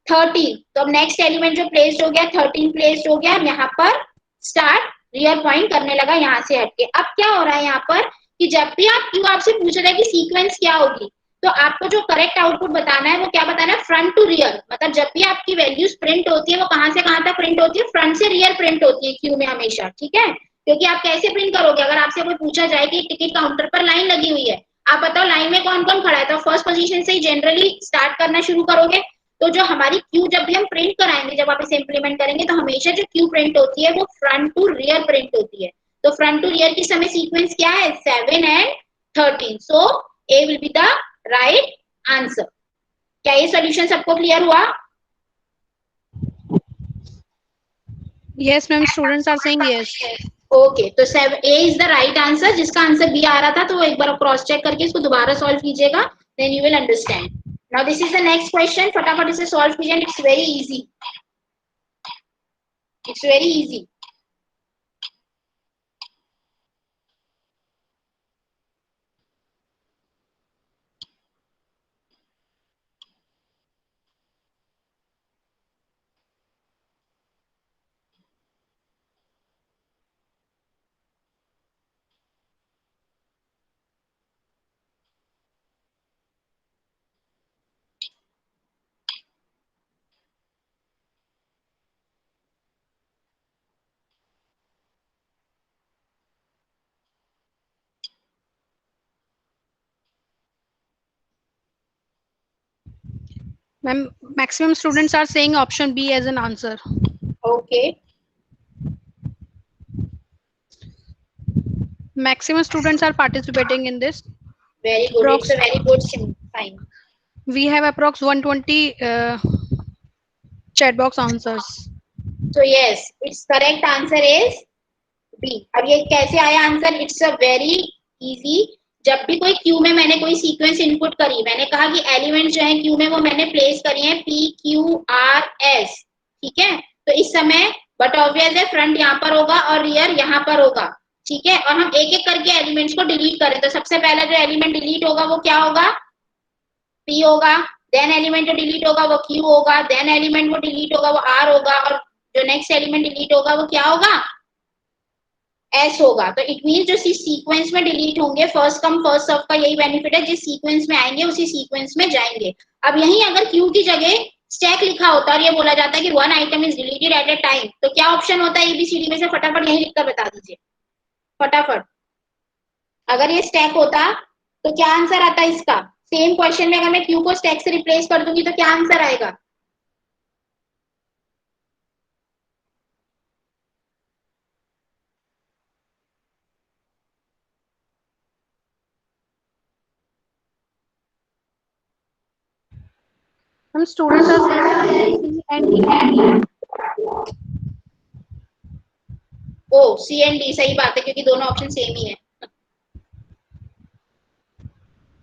13, तो अब नेक्स्ट एलिमेंट जो प्लेस्ड हो गया 13 प्लेस्ड हो गया, यहाँ पर स्टार्ट रियर पॉइंट करने लगा यहाँ से हटके। अब क्या हो रहा है यहाँ पर कि जब भी आप क्यू आपसे पूछ रहा है कि सीक्वेंस क्या होगी, तो आपको जो करेक्ट आउटपुट बताना है वो क्या बताना है, फ्रंट टू रियर। मतलब जब भी आपकी वैल्यूज प्रिंट होती है वो कहां से कहां तक प्रिंट होती है, फ्रंट से रियर प्रिंट होती है क्यू में हमेशा। ठीक है, क्योंकि आप कैसे प्रिंट करोगे, अगर आपसे कोई पूछा जाए कि टिकट काउंटर पर लाइन लगी हुई है, आप बताओ लाइन में कौन कौन खड़ा है, तो फर्स्ट पोजीशन से ही जनरली स्टार्ट करना शुरू करोगे। तो जो हमारी क्यू जब भी हम प्रिंट कराएंगे, जब आप इसे इंप्लीमेंट करेंगे, तो हमेशा जो क्यू प्रिंट होती है वो फ्रंट टू रियर प्रिंट होती है। तो फ्रंट टू रियर की समय सीक्वेंस क्या है, 7 and 13। So A will be the right answer. क्या ये सॉल्यूशन सबको क्लियर हुआ? Yes, ma'am. Students are saying yes. Okay, तो ए इज द राइट आंसर। जिसका आंसर बी आ रहा था तो वो एक बार क्रॉस चेक करके इसको दोबारा सॉल्व कीजिएगा, then you will understand. Now this is the next question, फटाफट इसे सॉल्व कीजिए। It's very easy, it's very easy. Ma'am, maximum students are saying option B as an answer. Okay, Maximum students are participating in this. Very good, it's Approx, a very good sign. we have approx 120 chat box answers. So yes, it's correct answer is B. अब ये कैसे आया आंसर, it's a very easy. जब भी कोई Q में मैंने कोई सीक्वेंस इनपुट करी, मैंने कहा कि एलिमेंट जो है क्यू में वो मैंने प्लेस करी है पी क्यू आर एस। ठीक है, तो इस समय बट ऑब्वियस है फ्रंट यहाँ पर होगा और रियर यहाँ पर होगा। ठीक है, और हम एक एक करके एलिमेंट्स को डिलीट करें, तो सबसे पहला जो एलिमेंट डिलीट होगा वो क्या होगा, पी होगा। देन एलिमेंट जो डिलीट होगा वो क्यू होगा। देन एलिमेंट वो डिलीट होगा वो आर होगा। और जो नेक्स्ट एलिमेंट डिलीट होगा वो क्या होगा, एस होगा। तो इट मीन जो सीक्वेंस में डिलीट होंगे, फर्स्ट कम फर्स्ट सर्व का यही बेनिफिट है, जिस सीक्वेंस में आएंगे उसी सीक्वेंस में जाएंगे। अब यही अगर क्यू की जगह स्टैक लिखा होता और ये बोला जाता है कि one item is deleted eight A time, तो क्या ऑप्शन होता है एबीसीडी में से, फटाफट यही लिखकर बता दीजिए फटाफट। अगर ये स्टैक होता तो क्या आंसर आता है इसका, सेम क्वेश्चन में अगर मैं क्यू को स्टैक से रिप्लेस कर दूंगी तो क्या आंसर आएगा। Some students are saying C and E. Oh C and D, सही बात है क्योंकि दोनों ऑप्शन सेम ही है।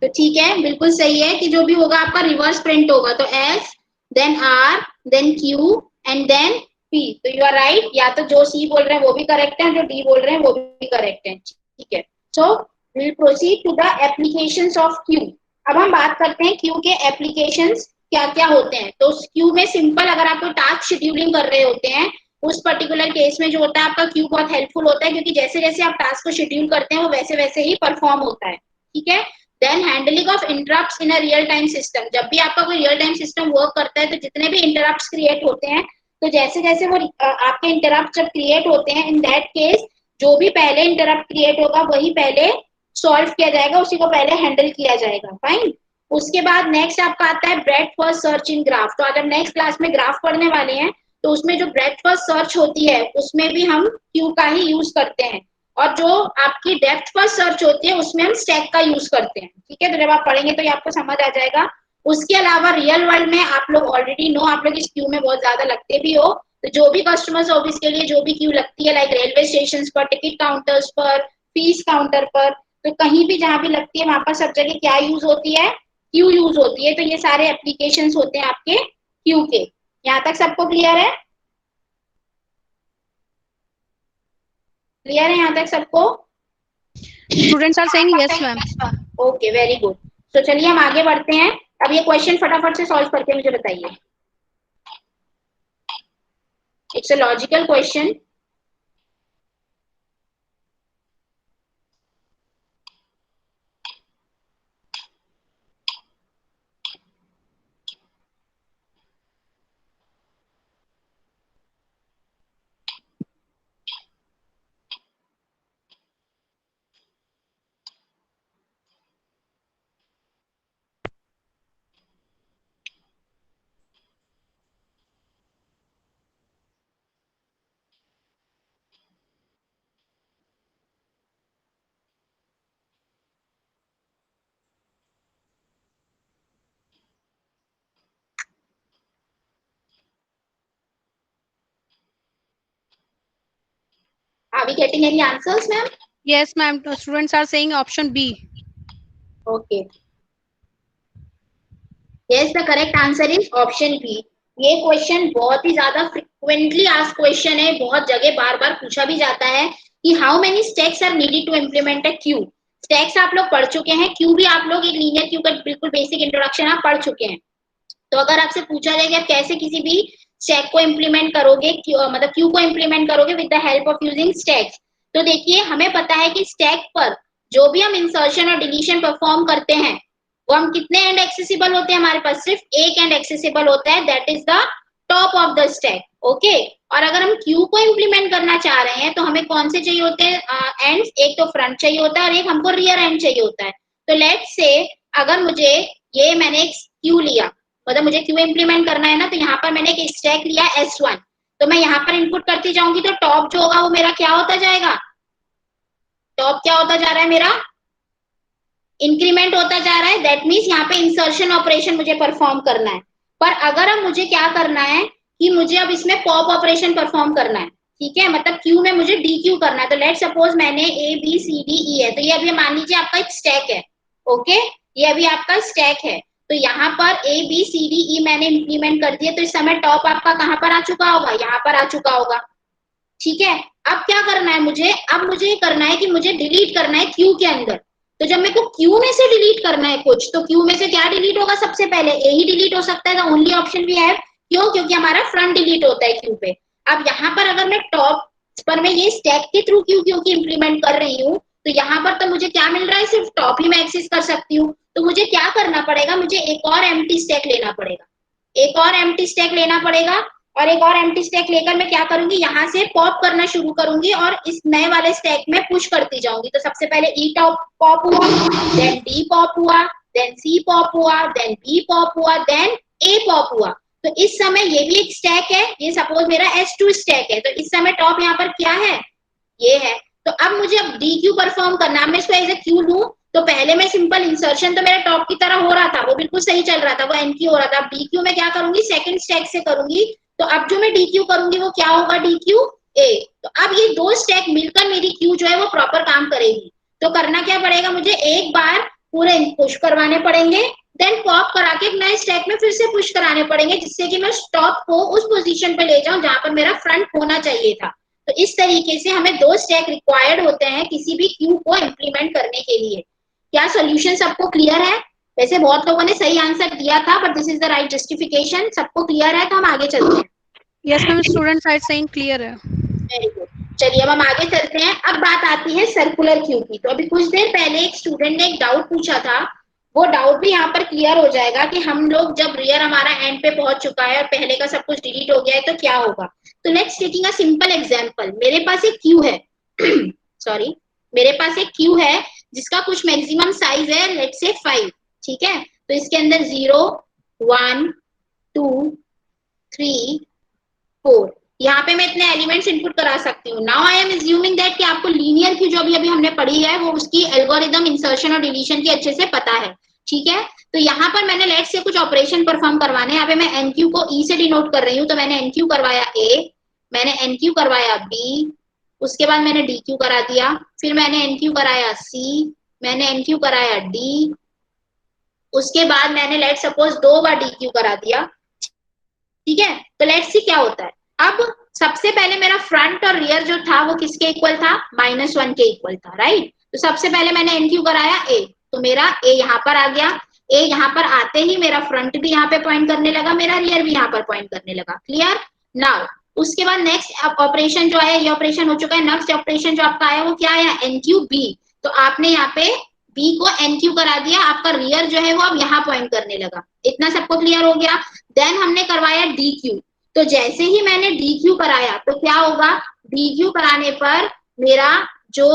तो ठीक है, बिल्कुल सही है कि जो भी होगा आपका रिवर्स प्रिंट होगा, तो S then R then Q and then P. तो यू आर राइट, या तो जो सी बोल रहे हैं वो भी करेक्ट है, जो डी बोल रहे हैं वो भी करेक्ट है। ठीक है, so will proceed to the applications of queue. अब हम बात करते हैं क्यू के एप्लीकेशंस क्या क्या होते हैं। तो क्यू में सिंपल, अगर आप कोई टास्क शेड्यूलिंग कर रहे होते हैं उस पर्टिकुलर केस में जो होता है आपका क्यू बहुत हेल्पफुल होता है, क्योंकि जैसे जैसे आप टास्क को शेड्यूल करते हैं वो वैसे वैसे ही परफॉर्म होता है। ठीक है, then handling of interrupts in a real time system. जब भी आपका कोई रियल टाइम सिस्टम वर्क करता है तो जितने भी इंटरप्ट्स क्रिएट होते हैं, तो जैसे जैसे वो आपके इंटरप्ट जब क्रिएट होते हैं, इन दैट केस जो भी पहले इंटरप्ट क्रिएट होगा वही पहले सॉल्व किया जाएगा, उसी को पहले हैंडल किया जाएगा। फाइन। उसके बाद नेक्स्ट आपका आता है breath first search in graph. तो आज हम नेक्स्ट क्लास में ग्राफ पढ़ने वाले हैं, तो उसमें जो ब्रेथ फर्स्ट सर्च होती है उसमें भी हम क्यू का ही यूज करते हैं, और जो आपकी डेप्थ फर्स्ट सर्च होती है उसमें हम स्टैक का यूज करते हैं। ठीक है, तो जब आप पढ़ेंगे तो ये आपको समझ आ जाएगा। उसके अलावा रियल वर्ल्ड में आप लोग ऑलरेडी नो, आप लोग इस क्यू में बहुत ज्यादा लगते भी हो, तो जो भी कस्टमर सर्विस के लिए जो भी क्यू लगती है, लाइक रेलवे स्टेशन पर, टिकट काउंटर्स पर, फीस काउंटर पर, तो कहीं भी जहां भी लगती है वहां पर सब जगह क्या यूज होती है, क्यू यूज होती है। तो ये सारे एप्लीकेशन होते हैं आपके क्यू के। यहाँ तक सबको क्लियर है? क्लियर है यहाँ तक सबको? Students are saying yes ma'am. Okay, very good. तो चलिए हम आगे बढ़ते हैं। अब ये क्वेश्चन फटाफट से सॉल्व करके मुझे बताइए। It's a logical question. Are we getting any answers, ma'am? Yes ma'am, students are saying option B. Okay. Yes, the correct answer is option B. ये क्वेश्चन बहुत ही ज्यादा फ्रिक्वेंटली आस्क्ड क्वेश्चन है, बहुत जगह बार बार पूछा भी जाता है कि how many stacks are needed to implement a queue. Stacks आप लोग पढ़ चुके हैं, क्यू भी आप लोग एक लीनियर क्यू का बिल्कुल बेसिक इंट्रोडक्शन आप पढ़ चुके हैं। तो अगर आपसे पूछा जाए कि आप कैसे किसी भी स्टैक को इम्प्लीमेंट करोगे, मतलब क्यू को इम्प्लीमेंट करोगे with the help of using stacks, तो देखिए हमें पता है कि स्टैक पर जो भी हम इंसर्शन और डिलीशन परफॉर्म करते हैं वो हम कितने एंड एक्सेसिबल होते हैं, हमारे पास सिर्फ एक एंड एक्सेसिबल होता है, that is the top of the stack. Okay, और अगर हम क्यू को इम्प्लीमेंट करना चाह रहे हैं तो हमें कौन से चाहिए होते हैं एंड्स, एक तो फ्रंट चाहिए होता है और एक हमको रियर एंड चाहिए होता है। तो लेट्स से अगर मुझे ये मैंने एक क्यू लिया, मतलब मुझे क्यू इम्प्लीमेंट करना है ना, तो यहाँ पर मैंने एक स्टैक लिया S1, तो मैं यहाँ पर इनपुट करती जाऊंगी तो टॉप जो होगा वो मेरा क्या होता जाएगा, टॉप क्या होता जा रहा है मेरा, इंक्रीमेंट होता जा रहा है। दैट मीन्स यहाँ पे इंसर्शन ऑपरेशन मुझे परफॉर्म करना है। पर अगर अब मुझे क्या करना है कि मुझे अब इसमें पॉप ऑपरेशन परफॉर्म करना है, ठीक है, मतलब क्यू में मुझे डी क्यू करना है। तो लेट सपोज मैंने ए बी सी डी ई है, तो ये अभी मान लीजिए आपका एक स्टैक है। ओके, ये अभी आपका स्टैक है, तो यहाँ पर ए बी सी डी ई मैंने इंप्लीमेंट कर दिया, तो इस समय टॉप आपका कहाँ पर आ चुका होगा, यहाँ पर आ चुका होगा। ठीक है, अब क्या करना है मुझे, अब मुझे करना है कि मुझे डिलीट करना है क्यू के अंदर। तो जब मेरे को क्यू में से डिलीट करना है कुछ, तो क्यू में से क्या डिलीट होगा, सबसे पहले ए ही डिलीट हो सकता है, the only option we have. क्यों? क्योंकि हमारा फ्रंट डिलीट होता है क्यू पे। अब यहाँ पर अगर मैं टॉप पर मैं ये स्टैक के थ्रू क्यू क्यू की इंप्लीमेंट कर रही हूँ, तो यहाँ पर तो मुझे क्या मिल रहा है, सिर्फ टॉप ही मैं एक्सेस कर सकती हूँ। तो मुझे क्या करना पड़ेगा, मुझे एक और एम्प्टी स्टैक लेना पड़ेगा, एक और एम्प्टी स्टैक लेना पड़ेगा। और एक और एम्प्टी स्टैक लेकर मैं क्या करूंगी, यहाँ से पॉप करना शुरू करूंगी और इस नए वाले स्टैक में पुश करती जाऊंगी। तो सबसे पहले ई टॉप पॉप हुआ, देन डी पॉप हुआ, देन सी पॉप हुआ, देन बी पॉप हुआ, देन ए पॉप हुआ। तो इस समय ये भी एक स्टैक है, ये सपोज मेरा S2 स्टैक है, तो इस समय टॉप यहाँ पर क्या है, ये है। तो अब मुझे अब डी क्यू परफॉर्म करना है, मैं इसको एज ए क्यू लूं, तो पहले मैं सिंपल इंसर्शन तो मेरा टॉप की तरह हो रहा था, वो बिल्कुल सही चल रहा था, वो एन क्यू हो रहा था। अब डी क्यू में क्या करूंगी, सेकंड स्टैक से करूंगी। तो अब जो मैं डी क्यू करूंगी वो क्या होगा, डी क्यू ए। तो अब ये दो स्टैक मिलकर मेरी क्यू जो है वो प्रॉपर काम करेगी। तो करना क्या पड़ेगा, मुझे एक बार पूरे पुश करवाने पड़ेंगे, देन पॉप करा के एक नए स्टैक में फिर से पुश कराने पड़ेंगे, जिससे कि मैं स्टॉप को उस पोजीशन पे ले जाऊं जहां पर मेरा फ्रंट होना चाहिए था। तो इस तरीके से हमें दो स्टैक रिक्वायर्ड होते हैं किसी भी क्यू को इम्प्लीमेंट करने के लिए। क्या सॉल्यूशन सबको क्लियर है? वैसे बहुत लोगों ने सही आंसर दिया था, but this is the right justification. सबको क्लियर है? तो हम आगे चलते हैं। Yes ma'am, students are saying clear है। Very good. चलिए अब हम आगे चलते हैं। अब बात आती है सर्कुलर क्यू की। तो अभी कुछ देर पहले एक स्टूडेंट ने एक डाउट पूछा था, वो डाउट भी यहाँ पर क्लियर हो जाएगा कि हम लोग जब रियर हमारा एंड पे पहुंच चुका है और पहले का सब कुछ डिलीट हो गया है तो क्या होगा। तो let's taking a simple example. मेरे पास एक क्यू है सॉरी, मेरे पास एक क्यू है जिसका कुछ मैक्सिमम साइज है, लेट्स से 5। ठीक है, तो इसके अंदर 0 1 2 3 4, यहाँ पे मैं इतने एलिमेंट्स इनपुट करा सकती हूँ। Now I am assuming that कि आपको लीनियर की जो अभी हमने पढ़ी है वो उसकी एल्गोरिदम इंसर्शन और डिलीशन की अच्छे से पता है। ठीक है, तो यहाँ पर मैंने लेट से कुछ ऑपरेशन परफॉर्म करवाने, यहाँ पे मैं एनक्यू को ई से डिनोट कर रही हूँ। तो मैंने एनक्यू करवाया ए, मैंने एनक्यू करवाया बी, उसके बाद मैंने डी क्यू करा दिया, फिर मैंने एनक्यू कराया सी, मैंने एनक्यू कराया डी, उसके बाद मैंने लेट सपोज 2 बार डी क्यू करा दिया। ठीक है, तो लेट्स सी क्या होता है। अब सबसे पहले मेरा फ्रंट और रियर जो था वो किसके इक्वल था, -1 के इक्वल था, राइट। तो सबसे पहले मैंने एनक्यू कराया ए, तो मेरा ए यहाँ पर आ गया। ए यहाँ पर आते ही मेरा फ्रंट भी यहाँ पे पॉइंट करने लगा, मेरा रियर भी यहाँ पर पॉइंट करने लगा। क्लियर। नाउ उसके बाद नेक्स्ट ऑपरेशन जो आया, ये ऑपरेशन हो चुका है। नेक्स्ट ऑपरेशन जो आपका आया वो क्या आया, एनक्यू बी। तो आपने यहाँ पे बी को एनक्यू करा दिया, आपका रियर जो है वो अब यहाँ पॉइंट करने लगा। इतना सबको क्लियर हो गया। देन हमने करवाया डी क्यू। तो जैसे ही मैंने डी क्यू कराया तो क्या होगा, डी क्यू कराने पर मेरा जो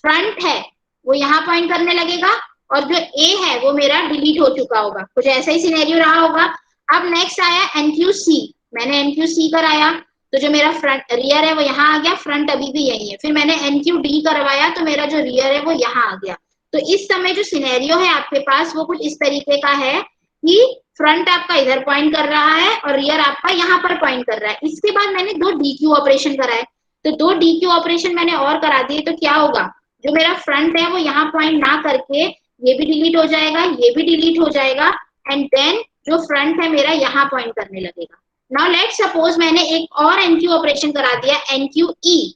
फ्रंट है वो यहाँ पॉइंट करने लगेगा और जो ए है वो मेरा डिलीट हो चुका होगा। कुछ ऐसा ही सिनेरियो रहा होगा। अब नेक्स्ट आया एनक्यू सी, मैंने एनक्यू सी कराया तो जो मेरा फ्रंट रियर है वो यहाँ आ गया, फ्रंट अभी भी यही है। फिर मैंने एनक्यू डी करवाया तो मेरा जो रियर है वो यहाँ आ गया। तो इस समय जो सिनेरियो है आपके पास वो कुछ इस तरीके का है कि फ्रंट आपका इधर पॉइंट कर रहा है और रियर आपका यहाँ पर पॉइंट कर रहा है। इसके बाद मैंने 2 DQ ऑपरेशन कराए, तो 2 DQ ऑपरेशन मैंने और करा दिए। तो क्या होगा, जो मेरा फ्रंट है वो यहाँ पॉइंट ना करके ये भी डिलीट हो जाएगा, ये भी डिलीट हो जाएगा, एंड देन जो फ्रंट है मेरा यहाँ पॉइंट करने लगेगा। नाउ लेट्स सपोज मैंने एक और एनक्यू ऑपरेशन करा दिया, एनक्यू ई।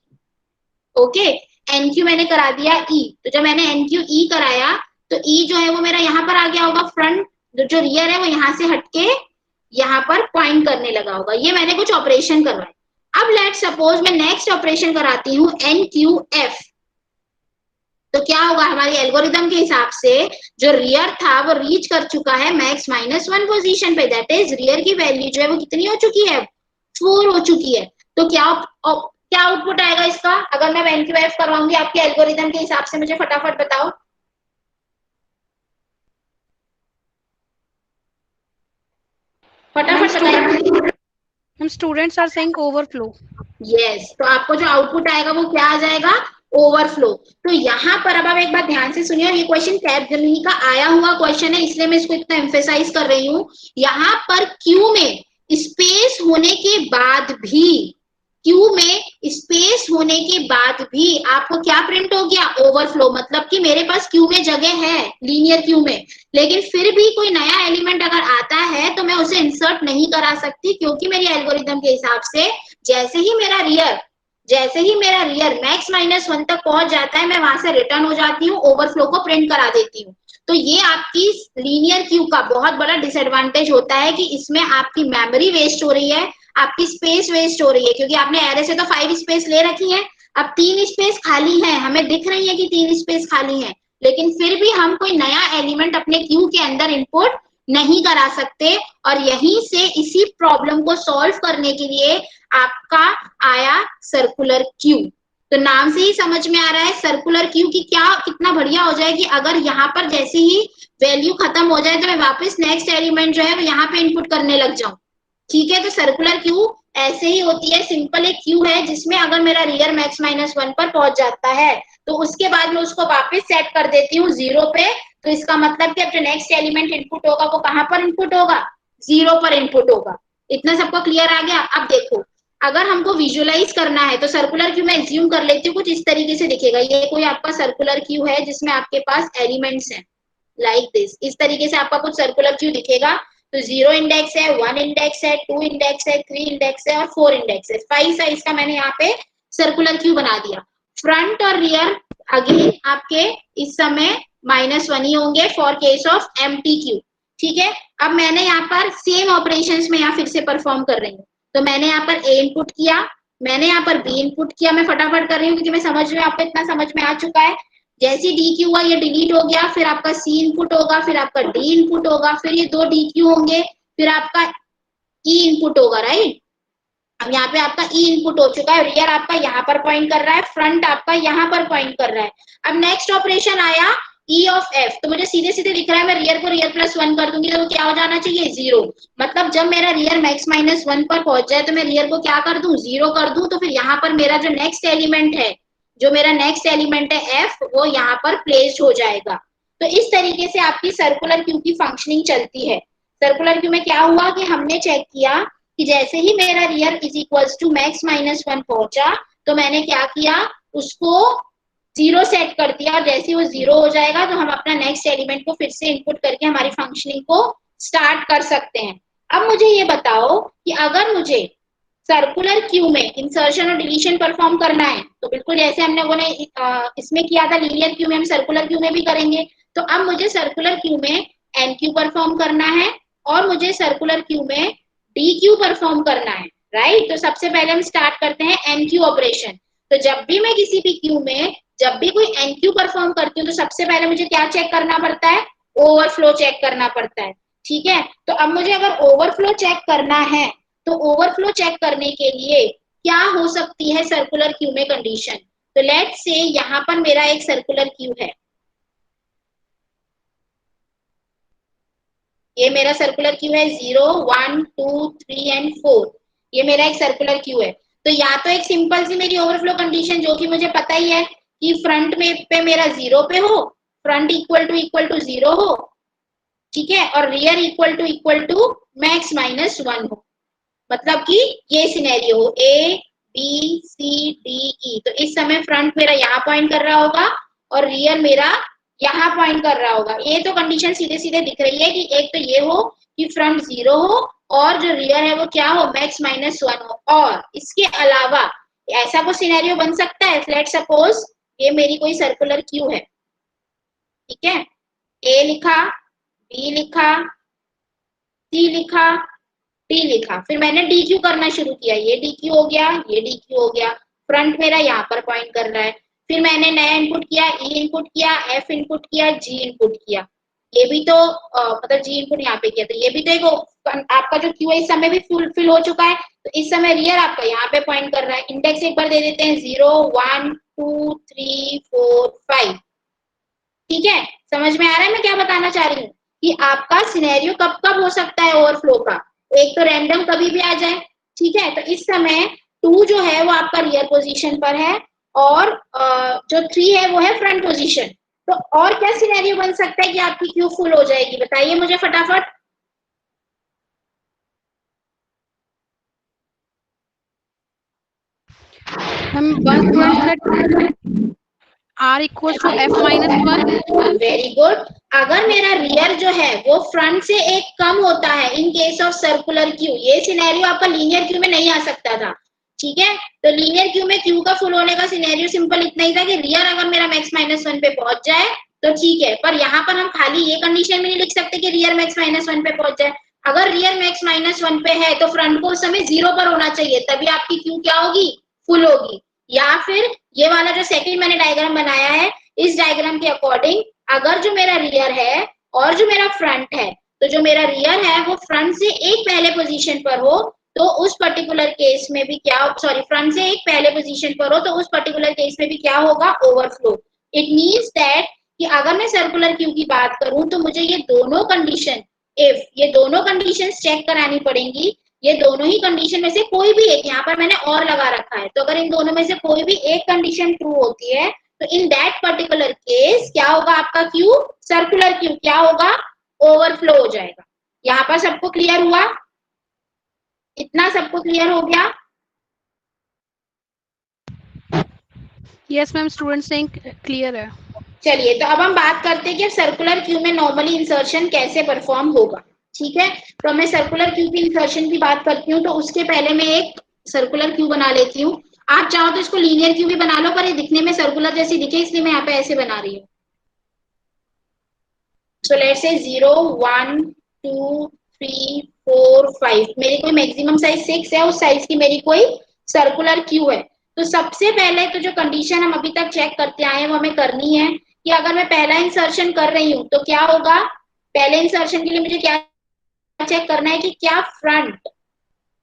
ओके, एनक्यू मैंने करा दिया ई। तो जब मैंने एनक्यू ई कराया तो ई जो है वो मेरा यहाँ पर आ गया होगा, फ्रंट जो रियर है वो यहाँ से हटके यहाँ पर पॉइंट करने लगा होगा। ये मैंने कुछ ऑपरेशन करवाए। अब लेट सपोज मैं नेक्स्ट ऑपरेशन कराती हूँ NQF। तो क्या होगा, हमारी एल्गोरिदम के हिसाब से जो रियर था वो रीच कर चुका है मैक्स -1 पोजीशन पे, दैट इज रियर की वैल्यू जो है वो कितनी हो चुकी है, 4 हो चुकी है। तो क्या आउटपुट आएगा इसका, अगर मैं NQF करवाऊंगी आपके एल्गोरिदम के हिसाब से, मुझे फटाफट बताओ। फटाफट बताइए। हम students are saying overflow. Yes, तो आपको जो आउटपुट आएगा वो क्या आ जाएगा, ओवरफ्लो। तो यहाँ पर अब आप एक बात ध्यान से सुनिए, ये क्वेश्चन कैपजेमिनी का आया हुआ क्वेश्चन है, इसलिए मैं इसको इतना एम्फेसाइज कर रही हूँ। यहाँ पर क्यू में स्पेस होने के बाद भी, क्यू में स्पेस होने के बाद भी आपको क्या प्रिंट हो गया, ओवरफ्लो। मतलब कि मेरे पास क्यू में जगह है, लीनियर क्यू में, लेकिन फिर भी कोई नया एलिमेंट अगर आता है तो मैं उसे इंसर्ट नहीं करा सकती, क्योंकि मेरी एल्गोरिदम के हिसाब से जैसे ही मेरा रियर मैक्स -1 तक पहुंच जाता है, मैं वहां से रिटर्न हो जाती हूँ, ओवरफ्लो को प्रिंट करा देती हूँ। तो ये आपकी लीनियर क्यू का बहुत बड़ा डिसएडवांटेज होता है कि इसमें आपकी मेमोरी वेस्ट हो रही है, आपकी स्पेस वेस्ट हो रही है, क्योंकि आपने एरे से तो 5 स्पेस ले रखी है, अब 3 स्पेस खाली है, हमें दिख रही है कि 3 स्पेस खाली है, लेकिन फिर भी हम कोई नया एलिमेंट अपने क्यू के अंदर इंपोर्ट नहीं करा सकते। और यहीं से इसी प्रॉब्लम को सॉल्व करने के लिए आपका आया सर्कुलर क्यू। तो नाम से ही समझ में आ रहा है सर्कुलर क्यू की क्या कितना बढ़िया हो जाए कि अगर यहाँ पर जैसे ही वैल्यू खत्म हो जाए तो मैं वापस नेक्स्ट एलिमेंट जो है वो यहाँ पे इनपुट करने लग जाऊं। ठीक है, तो सर्कुलर क्यू ऐसे ही होती है, सिंपल एक क्यू है जिसमें अगर मेरा रियर मैक्स -1 पर पहुंच जाता है तो उसके बाद मैं उसको वापस सेट कर देती हूँ 0 पे। तो इसका मतलब कि अब जो नेक्स्ट एलिमेंट इनपुट होगा वो कहाँ पर इनपुट होगा, 0 पर इनपुट होगा। इतना सबको क्लियर आ गया। अब देखो, अगर हमको विजुअलाइज करना है तो सर्कुलर क्यू मैं एज्यूम कर लेती हूँ कुछ इस तरीके से दिखेगा। ये कोई आपका सर्कुलर क्यू है जिसमें आपके पास एलिमेंट्स हैं लाइक दिस, इस तरीके से आपका कुछ सर्कुलर क्यू दिखेगा। तो 0 इंडेक्स है, 1 इंडेक्स है, 2 इंडेक्स है, 3 इंडेक्स है और 4 इंडेक्स है। 5 साइज का मैंने यहाँ पे सर्कुलर क्यू बना दिया। फ्रंट और रियर अगेन आपके इस समय -1 ही होंगे for case of empty Q. ठीक है, अब मैंने यहाँ पर सेम ऑपरेशंस में यहाँ फिर से परफॉर्म कर रही हूँ। तो मैंने यहाँ पर ए इनपुट किया, मैंने यहाँ पर बी इनपुट किया। मैं फटाफट कर रही हूँ क्योंकि मैं समझ रही हूँ आपको इतना समझ में आ चुका है। जैसे डी क्यू हुआ ये डिलीट हो गया, फिर आपका सी इनपुट होगा, फिर आपका डी इनपुट होगा, फिर ये 2 डी क्यू होंगे, फिर आपका ई इनपुट होगा, राइट। अब यहाँ पे आपका ई इनपुट हो चुका है, रियर आपका यहाँ पर पॉइंट कर रहा है, फ्रंट आपका यहाँ पर पॉइंट कर रहा है। अब नेक्स्ट ऑपरेशन आया ई ऑफ एफ, तो मुझे सीधे सीधे दिख रहा है, मैं रियर को रियर +1 कर दूंगी तो क्या हो जाना चाहिए 0। मतलब जब मेरा रियर मैक्स -1 पर पहुंच जाए तो मैं रियर को क्या कर दूं 0 कर दूं। तो फिर यहाँ पर मेरा जो नेक्स्ट एलिमेंट है, जो मेरा नेक्स्ट एलिमेंट है एफ, वो यहाँ पर प्लेस्ड हो जाएगा। तो इस तरीके से आपकी सर्कुलर क्यू की फंक्शनिंग चलती है। सर्कुलर क्यू में क्या हुआ कि हमने चेक किया कि जैसे ही मेरा rear is equals to max -1 पहुंचा तो मैंने क्या किया, उसको 0 सेट कर दिया, और जैसे वो 0 हो जाएगा तो हम अपना नेक्स्ट एलिमेंट को फिर से इनपुट करके हमारी फंक्शनिंग को स्टार्ट कर सकते हैं। अब मुझे ये बताओ कि अगर मुझे सर्कुलर क्यू में इंसर्शन और डिलीशन परफॉर्म करना है तो बिल्कुल जैसे हमने वो इसमें किया था लीनियर क्यू में, हम सर्कुलर क्यू में भी करेंगे। तो अब मुझे सर्कुलर क्यू में एन क्यू परफॉर्म करना है और मुझे सर्कुलर क्यू में डी क्यू परफॉर्म करना है, राइट। तो सबसे पहले हम स्टार्ट करते हैं एन क्यू ऑपरेशन। तो जब भी मैं किसी भी क्यू में जब भी कोई एन क्यू परफॉर्म करती हूँ तो सबसे पहले मुझे क्या चेक करना पड़ता है, ओवरफ्लो चेक करना पड़ता है। ठीक है, तो अब मुझे अगर ओवरफ्लो चेक करना है तो ओवरफ्लो चेक करने के लिए क्या हो सकती है सर्कुलर क्यू में कंडीशन। तो लेट्स से यहाँ पर मेरा एक सर्कुलर क्यू है, ये मेरा सर्कुलर क्यू है 0 1 2 3 एंड 4, ये मेरा एक सर्कुलर क्यू है। तो या तो एक सिंपल सी मेरी ओवरफ्लो कंडीशन जो कि मुझे पता ही है कि फ्रंट में पे मेरा 0 पे हो, फ्रंट इक्वल टू 0 हो, ठीक है, और रियर इक्वल टू मैक्स -1 हो। मतलब कि ये सिनेरियो हो ए बी सी डी ई। तो इस समय फ्रंट मेरा यहाँ पॉइंट कर रहा होगा और रियर मेरा यहाँ पॉइंट कर रहा होगा। ये तो कंडीशन सीधे सीधे दिख रही है कि एक तो ये हो कि फ्रंट 0 हो और जो रियर है वो क्या हो मैक्स -1 हो। और इसके अलावा ऐसा कुछ सिनेरियो बन सकता है, लेट्स सपोज ये मेरी कोई सर्कुलर क्यू है, ठीक है, ए लिखा, बी लिखा, सी लिखा, डी लिखा, फिर मैंने डी क्यू करना शुरू किया, ये डी क्यू हो गया, ये डी क्यू हो गया, फ्रंट मेरा यहाँ पर पॉइंट कर रहा है। फिर मैंने नया इनपुट किया, ई इनपुट किया, एफ इनपुट किया, जी इनपुट किया, ये भी तो मतलब जी इनपुट यहाँ पे किया, तो ये भी तो एक आपका जो क्यू है इस समय भी फुलफिल हो चुका है। तो इस समय रियर आपका यहाँ पे पॉइंट कर रहा है। इंडेक्स एक बार दे देते हैं 0 1 2 3 4 5। ठीक है, समझ में आ रहा है मैं क्या बताना चाह रही हूँ कि आपका सिनेरियो कब कब हो सकता है ओवरफ्लो का, एक तो रैंडम कभी भी आ जाए। ठीक है, तो इस समय 2 जो है वो आपका रियर पोजीशन पर है और जो 3 है वो है फ्रंट पोजीशन। तो और क्या सिनेरियो बन सकता है कि आपकी क्यू फुल हो जाएगी, बताइए मुझे फटाफट। हम one student set R equals to F -1। Very good. अगर मेरा रियर जो है वो फ्रंट से एक कम होता है in case of circular queue, ये सिनेरियो आपका लीनियर क्यू में नहीं आ सकता था। ठीक है, तो लीनियर क्यू में क्यू का फुल होने का सिनेरियो सिंपल इतना ही था कि रियर अगर मेरा मैक्स -1 पे पहुंच जाए तो ठीक है, पर यहाँ पर हम खाली ये कंडीशन में नहीं लिख सकते कि रियर मैक्स -1 पे पहुंच जाए। अगर रियर मैक्स -1 पे है तो फ्रंट को उस समय 0 पर होना चाहिए, तभी आपकी क्यू क्या होगी, फुल होगी। या फिर ये वाला जो सेकंड मैंने डायग्राम बनाया है, इस डायग्राम के अकॉर्डिंग अगर जो मेरा रियर है और जो मेरा फ्रंट है, तो जो मेरा रियर है वो फ्रंट से एक पहले पोजीशन पर हो तो उस पर्टिकुलर केस में भी क्या, सॉरी फ्रंट से एक पहले पोजीशन पर हो तो उस पर्टिकुलर केस में भी क्या होगा, ओवरफ्लो। इट मींस दैट कि अगर मैं सर्कुलर क्यू की बात करूं तो मुझे ये दोनों कंडीशन, इफ ये दोनों कंडीशंस चेक करानी पड़ेंगी। ये दोनों ही कंडीशन में से कोई भी एक, यहाँ पर मैंने और लगा रखा है, तो अगर इन दोनों में से कोई भी एक कंडीशन ट्रू होती है तो इन दैट पर्टिकुलर केस क्या होगा, आपका क्यू, सर्कुलर क्यू क्या होगा, ओवरफ्लो हो जाएगा। यहाँ पर सबको क्लियर हुआ, इतना सबको क्लियर हो गया। यस मैम, स्टूडेंट से क्लियर है। चलिए, तो अब हम बात करते हैं कि सर्कुलर क्यू में नॉर्मली इंसर्शन कैसे परफॉर्म होगा। ठीक है, तो मैं सर्कुलर क्यू की इंसर्शन की बात करती हूँ, तो उसके पहले मैं एक सर्कुलर क्यू बना लेती हूँ। आप चाहो तो इसको लीनियर क्यू भी बना लो, पर ये दिखने में सर्कुलर जैसी दिखे इसलिए मैं यहाँ पे ऐसे बना रही हूँ। सो लेट्स से 0 1 2 3 4 5, मेरी कोई मैक्सिमम साइज 6 है, उस साइज की मेरी कोई सर्कुलर क्यू है। तो सबसे पहले तो जो कंडीशन हम अभी तक चेक करते आए हैं वो हमें करनी है कि अगर मैं पहला इंसर्शन कर रही हूँ तो क्या होगा। पहले इंसर्शन के लिए मुझे क्या चेक करना है कि क्या फ्रंट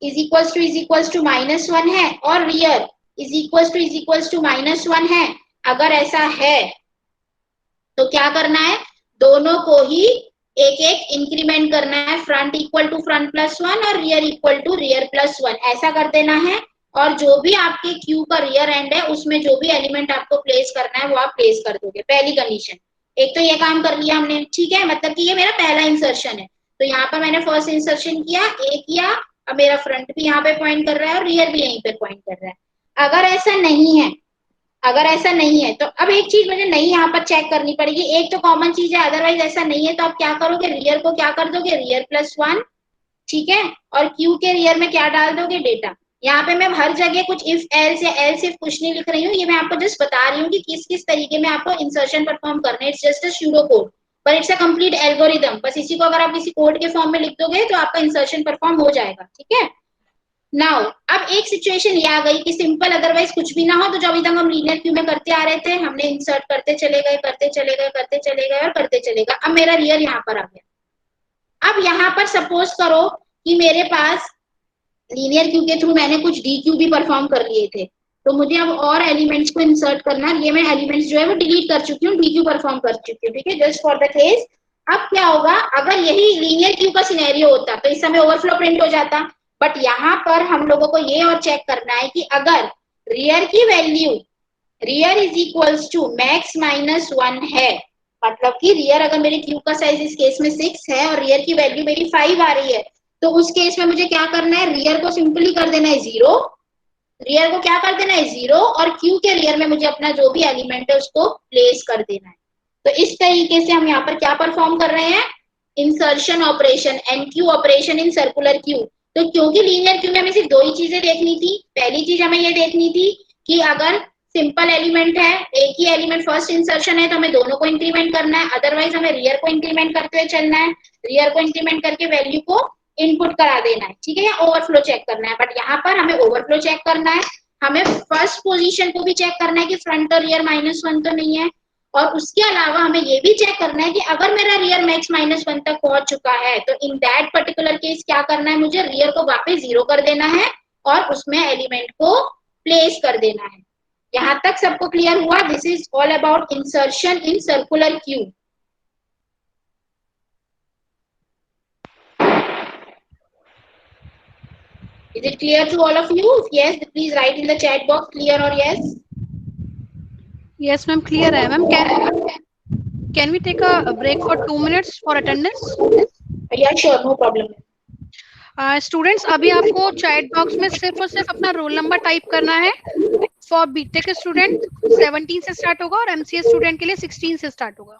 इज इक्वल्स टू -1 है और रियर इज इक्वल्स टू -1 है। अगर ऐसा है तो क्या करना है, दोनों को ही एक एक इंक्रीमेंट करना है, front equal to front plus 1 और rear equal to rear plus 1, ऐसा कर देना है। और जो भी आपके क्यू का रियर एंड है उसमें जो भी एलिमेंट आपको प्लेस करना है वो आप प्लेस कर दोगे। पहली कंडीशन, एक तो ये काम कर लिया हमने, ठीक है, मतलब कि ये मेरा पहला इंसर्शन है। तो यहाँ पर मैंने फर्स्ट इंसर्शन किया, ए किया, अब मेरा फ्रंट भी यहाँ पे पॉइंट कर रहा है और रियर भी यहीं पे पॉइंट कर रहा है। अगर ऐसा नहीं है, अगर ऐसा नहीं है तो अब एक चीज मुझे नहीं यहाँ पर चेक करनी पड़ेगी, एक तो कॉमन चीज है, अदरवाइज ऐसा नहीं है तो आप क्या करोगे, रियर को क्या कर दोगे, रियर प्लस 1, ठीक है, और क्यू के रियर में क्या डाल दोगे, डेटा। यहाँ पे मैं हर जगह कुछ इफ एल्स या एल्स इफ कुछ नहीं लिख रही हूँ, ये मैं आपको जस्ट बता रही हूँ कि किस किस तरीके में आपको इंसर्शन परफॉर्म करना है। It's just a pseudo code, पर इट्स अ कंप्लीट एल्गोरिदम। बस इसी को अगर आप किसी कोड के फॉर्म में लिख दोगे तो आपका इंसर्शन परफॉर्म हो जाएगा, ठीक है। नाउ अब एक सिचुएशन ये आ गई कि सिंपल अदरवाइज कुछ भी ना हो, तो जो अभी तक हम लीनियर क्यू में करते आ रहे थे, हमने इंसर्ट करते चले गए करते चले गए करते चले गए और करते चले गए, अब मेरा रियर यहाँ पर आ गया। अब यहाँ पर सपोज करो कि मेरे पास लीनियर क्यू के थ्रू मैंने कुछ डी क्यू भी परफॉर्म कर लिए थे, तो मुझे अब और एलिमेंट्स को इंसर्ट करना है। ये मैं एलिमेंट्स जो है वो डिलीट कर चुकी हूँ, डी क्यू परफॉर्म कर चुकी हूँ, ठीक है, जस्ट फॉर द केस। अब क्या होगा, अगर यही लीनियर क्यू का सिनेरियो होता तो इस समय ओवरफ्लो प्रिंट हो जाता, बट यहाँ पर हम लोगों को ये और चेक करना है कि अगर रियर की value rear is equals to max -1 है, मतलब कि रियर अगर मेरे क्यू का साइज इस केस में 6 है और रियर की वैल्यू मेरी 5 आ रही है, तो उस केस में मुझे क्या करना है, रियर को सिंपली कर देना है 0, रियर को क्या कर देना है 0, और क्यू के रियर में मुझे अपना जो भी एलिमेंट है उसको प्लेस कर देना है। तो इस तरीके से हम यहाँ पर क्या परफॉर्म कर रहे हैं, insertion operation, NQ operation in circular Q. तो क्योंकि लीनियर क्यू में हमें सिर्फ दो ही चीजें देखनी थी, पहली चीज हमें ये देखनी थी कि अगर सिंपल एलिमेंट है, एक ही एलिमेंट फर्स्ट इंसर्शन है, तो हमें दोनों को इंक्रीमेंट करना है, अदरवाइज हमें रियर को इंक्रीमेंट करते हुए चलना है, रियर को इंक्रीमेंट करके वैल्यू को इनपुट करा देना है, ठीक है, या ओवरफ्लो चेक करना है। बट यहाँ पर हमें ओवरफ्लो चेक करना है, हमें फर्स्ट पोजीशन को भी चेक करना है कि फ्रंट और रियर -1 तो नहीं है, और उसके अलावा हमें ये भी चेक करना है कि अगर मेरा रियर मैक्स -1 तक पहुंच चुका है तो इन दैट पर्टिकुलर केस क्या करना है, मुझे रियर को वापस 0 कर देना है और उसमें एलिमेंट को प्लेस कर देना है। यहाँ तक सबको क्लियर हुआ? This is all about insertion in circular Q. Is it clear to all of you? If yes, please write in the chat box clear or yes. Yes ma'am, clear है ma'am. Can we take a break for 2 minutes for attendance? Yeah, sure, no problem. Students, अभी आपको chat box में सिर्फ और सिर्फ अपना roll number type करना है। फॉर बीटेक स्टूडेंट 17 से स्टार्ट होगा और एमसीए स्टूडेंट के लिए 16 से स्टार्ट होगा।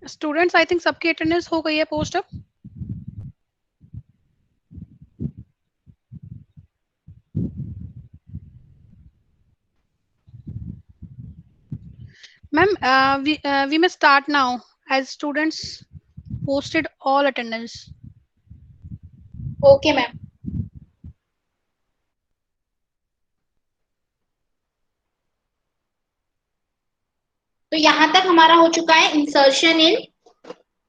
स्टूडेंट्स आई थिंक सबकी अटेंडेंस हो गई है पोस्ट अब. Ma'am we may start now as students posted all attendance. Okay ma'am. तो यहां तक हमारा हो चुका है insertion in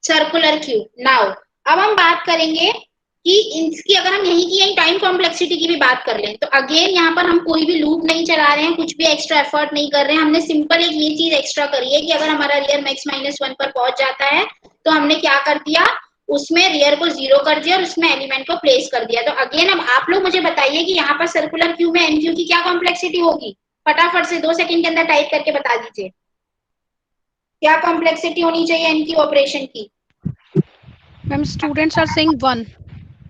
circular queue. Now अब हम बात करेंगे कि इसकी अगर हम यहीं की यहीं टाइम कॉम्प्लेक्सिटी की भी बात कर लें तो अगेन यहाँ पर हम कोई भी लूप नहीं चला रहे हैं, कुछ भी एक्स्ट्रा एफर्ट नहीं कर रहे हैं. हमने सिंपल एक ये चीज एक्स्ट्रा करी है कि अगर हमारा रियर मैक्स -1 पर पहुंच जाता है तो हमने क्या कर दिया, उसमें रियर को 0 कर दिया और उसमें एलिमेंट को प्लेस कर दिया. तो अगेन अब आप लोग मुझे बताइए कि यहाँ पर सर्कुलर क्यू में एनक्यू की क्या कॉम्प्लेक्सिटी होगी. फटाफट से 2 सेकंड के अंदर टाइप करके बता दीजिए क्या कॉम्प्लेक्सिटी होनी चाहिए एनक्यू ऑपरेशन की. Ma'am students are saying 1.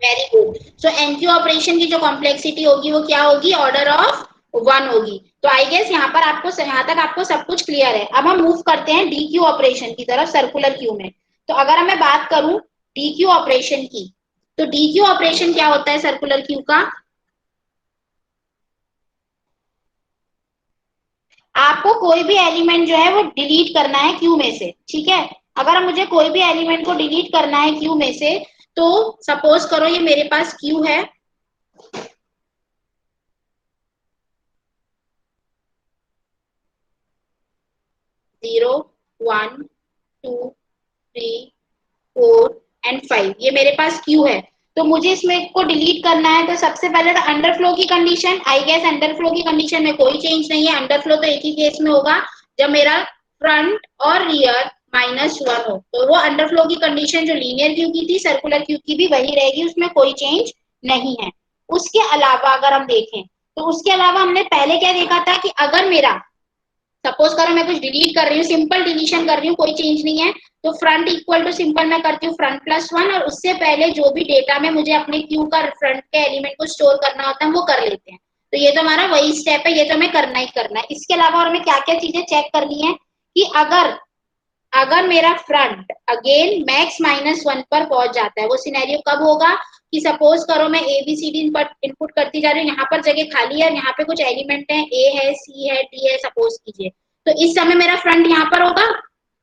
Very good. So enqueue operation की जो कॉम्प्लेक्सिटी होगी वो क्या होगी, ऑर्डर ऑफ 1 होगी. तो आई गेस यहाँ पर आपको, यहाँ तक आपको सब कुछ क्लियर है. अब हम मूव करते हैं डी क्यू ऑपरेशन की तरफ सर्कुलर क्यू में. तो अगर मैं बात करूं डी क्यू ऑपरेशन की, तो डी क्यू ऑपरेशन क्या होता है सर्कुलर क्यू का. आपको कोई भी एलिमेंट जो है वो डिलीट करना है क्यू में से. ठीक है, अगर मुझे कोई भी एलिमेंट को डिलीट करना है क्यू में से, तो सपोज करो ये मेरे पास क्यू है. 0, 1, 2, 3, 4 एंड 5 ये मेरे पास क्यू है. तो मुझे इसमें को डिलीट करना है तो सबसे पहले तो अंडरफ्लो की कंडीशन, आई गेस अंडरफ्लो की कंडीशन में कोई चेंज नहीं है. अंडरफ्लो तो एक ही केस में होगा जब मेरा फ्रंट और रियर -1 हो. तो वो अंडरफ्लो की कंडीशन जो लीनियर क्यू की थी सर्कुलर क्यू की भी वही रहेगी, उसमें कोई चेंज नहीं है. उसके अलावा अगर हम देखें तो उसके अलावा हमने पहले क्या देखा था कि अगर मेरा सपोज करो मैं कुछ डिलीट कर रही हूँ, सिंपल डिलीशन कर रही हूँ, कोई चेंज नहीं है, तो फ्रंट इक्वल टू सिंपल मैं करती हूँ फ्रंट +1 और उससे पहले जो भी डेटा में मुझे अपने क्यू का फ्रंट के एलिमेंट को स्टोर करना होता है वो कर लेते हैं. तो ये तो हमारा वही स्टेप है, ये तो हमें करना ही करना है. इसके अलावा और हमें क्या क्या चीजें चेक करनी है कि अगर अगर मेरा फ्रंट अगेन मैक्स -1 पर पहुंच जाता है, वो सिनेरियो कब होगा कि सपोज करो मैं ABCD इनपुट करती जा रही हूँ, यहाँ पर जगह खाली है, यहाँ पे कुछ एलिमेंट है, A है, C है, D है सपोज कीजिए. तो इस समय मेरा फ्रंट यहाँ पर होगा.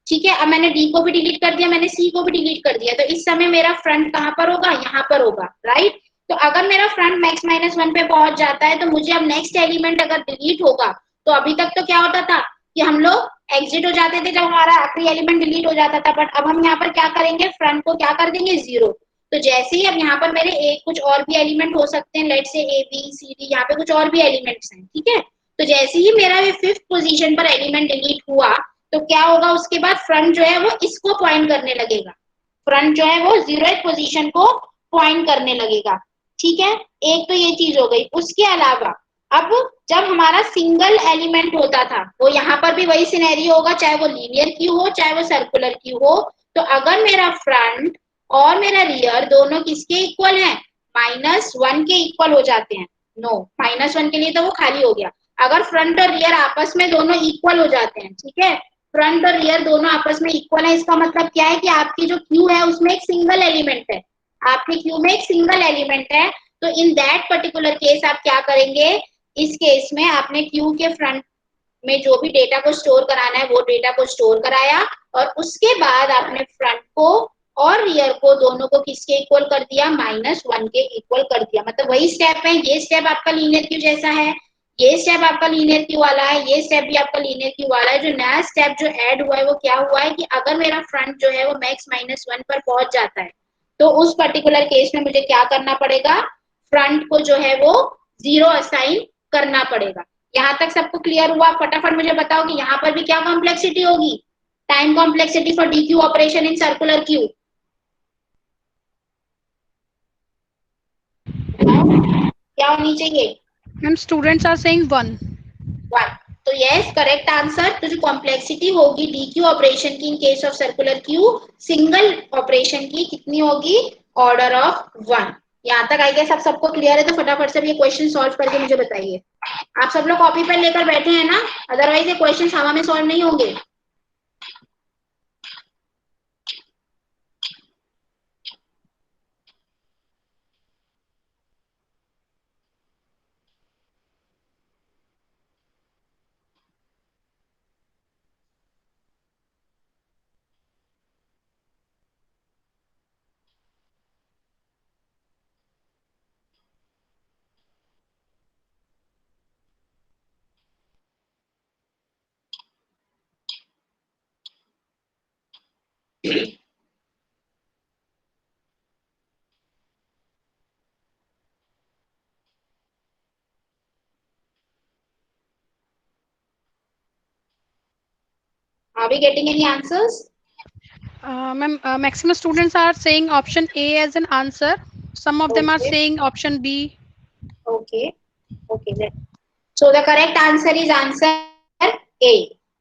ठीक है, अब मैंने D को भी डिलीट कर दिया, मैंने C को भी डिलीट कर दिया, तो इस समय मेरा फ्रंट कहाँ पर होगा, यहाँ पर होगा. राइट. तो अगर मेरा फ्रंट मैक्स -1 पे पहुंच जाता है तो मुझे अब नेक्स्ट एलिमेंट अगर डिलीट होगा, तो अभी तक तो क्या होता था कि हम लोग एग्जिट हो जाते थे जब हमारा आखिरी एलिमेंट डिलीट हो जाता था. बट अब हम यहाँ पर क्या करेंगे, फ्रंट को क्या कर देंगे 0. तो जैसे ही अब यहाँ पर मेरे एक कुछ और भी एलिमेंट हो सकते हैं, लेट से ABCD, यहाँ पे कुछ और भी एलिमेंट्स हैं. ठीक है, तो जैसे ही मेरा ये 5th पोजीशन पर एलिमेंट डिलीट हुआ तो क्या होगा, उसके बाद फ्रंट जो है वो इसको पॉइंट करने लगेगा. फ्रंट जो है वो 0th पोजीशन को पॉइंट करने लगेगा. ठीक है, एक तो ये चीज हो गई. उसके अलावा अब जब हमारा सिंगल एलिमेंट होता था, वो यहाँ पर भी वही सिनेरियो होगा, चाहे वो लीनियर क्यू हो चाहे वो सर्कुलर क्यू हो. तो अगर मेरा फ्रंट और मेरा रियर दोनों किसके इक्वल हैं, -1 के इक्वल हो जाते हैं. नो, -1 के लिए तो वो खाली हो गया. अगर फ्रंट और रियर आपस में दोनों इक्वल हो जाते हैं, ठीक है, फ्रंट और रियर दोनों आपस में इक्वल है, इसका मतलब क्या है कि आपकी जो क्यू है उसमें एक सिंगल एलिमेंट है, आपके क्यू में एक सिंगल एलिमेंट है. तो इन दैट पर्टिकुलर केस आप क्या करेंगे, इस केस में आपने क्यू के फ्रंट में जो भी डेटा को स्टोर कराना है वो डेटा को स्टोर कराया और उसके बाद आपने फ्रंट को और रियर को दोनों को किसके इक्वल कर दिया, -1 के इक्वल कर दिया. मतलब वही स्टेप है, ये स्टेप आपका लीनियर क्यू जैसा है, ये स्टेप आपका लीनियर क्यू वाला है, ये स्टेप भी आपका लीनियर क्यू वाला है. जो नया स्टेप जो ऐड हुआ है वो क्या हुआ है कि अगर मेरा फ्रंट जो है वो मैक्स -1 पर पहुंच जाता है तो उस पर्टिकुलर केस में मुझे क्या करना पड़ेगा, फ्रंट को जो है वो 0 असाइन करना पड़ेगा. यहाँ तक सबको क्लियर हुआ. फटाफट मुझे बताओ कि यहाँ पर भी क्या कॉम्प्लेक्सिटी होगी, time complexity for dequeue operation in circular queue क्या होनी चाहिए. Ma'am students are saying 1. 1. तो यस, करेक्ट आंसर. तो जो कॉम्प्लेक्सिटी होगी डी क्यू ऑपरेशन की इन case of circular queue, single operation की कितनी होगी, ऑर्डर ऑफ 1. यहाँ तक आई गेस आप सबको क्लियर है. तो फटाफट से ये क्वेश्चन सॉल्व करके मुझे बताइए. आप सब लोग कॉपी पेन लेकर बैठे हैं ना, अदरवाइज ये क्वेश्चन हवा में सॉल्व नहीं होंगे. Are we getting any answers? Ma'am, maximum students are saying option A as an answer. Some of them are Okay, saying option B. okay, okay. So the correct answer is answer A.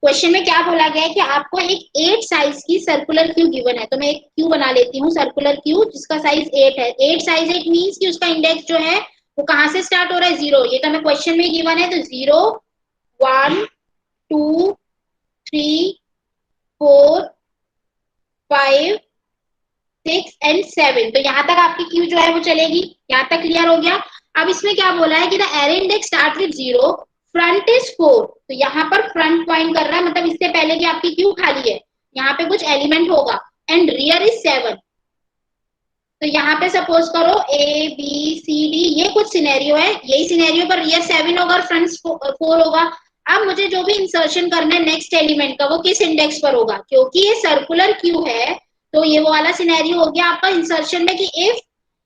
Question में क्या बोला गया है कि आपको एक 8 size की circular queue given है, तो मैं एक क्यू बना लेती हूँ सर्कुलर क्यू जिसका साइज 8 है। 8 साइज 8 मींस कि उसका इंडेक्स जो है वो कहाँ से स्टार्ट हो रहा है, 0। ये तो हमें क्वेश्चन में गिवन है, तो 0 1 2 3 4 5 6 एंड 7। तो यहाँ तक आपकी क्यू जो है वो चलेगी। यहाँ तक क्लियर हो गया। अब इसमें क्या बोला है कि the array index start with 0, front is 4। तो यहाँ पर फ्रंट पॉइंट कर रहा है, मतलब इससे पहले की आपकी क्यू खाली है, यहाँ पे कुछ एलिमेंट होगा। And rear is 7। तो यहाँ पे सपोज करो ए बी सी डी, ये कुछ सिनेरियो है, यही सिनेरियो पर रियर 7 होगा और फ्रंट 4 होगा। अब मुझे जो भी इंसर्शन करना है नेक्स्ट एलिमेंट का, वो किस इंडेक्स पर होगा, क्योंकि ये सर्कुलर क्यू है। तो ये वो वाला सिनेरियो हो गया आपका इंसर्शन में कि if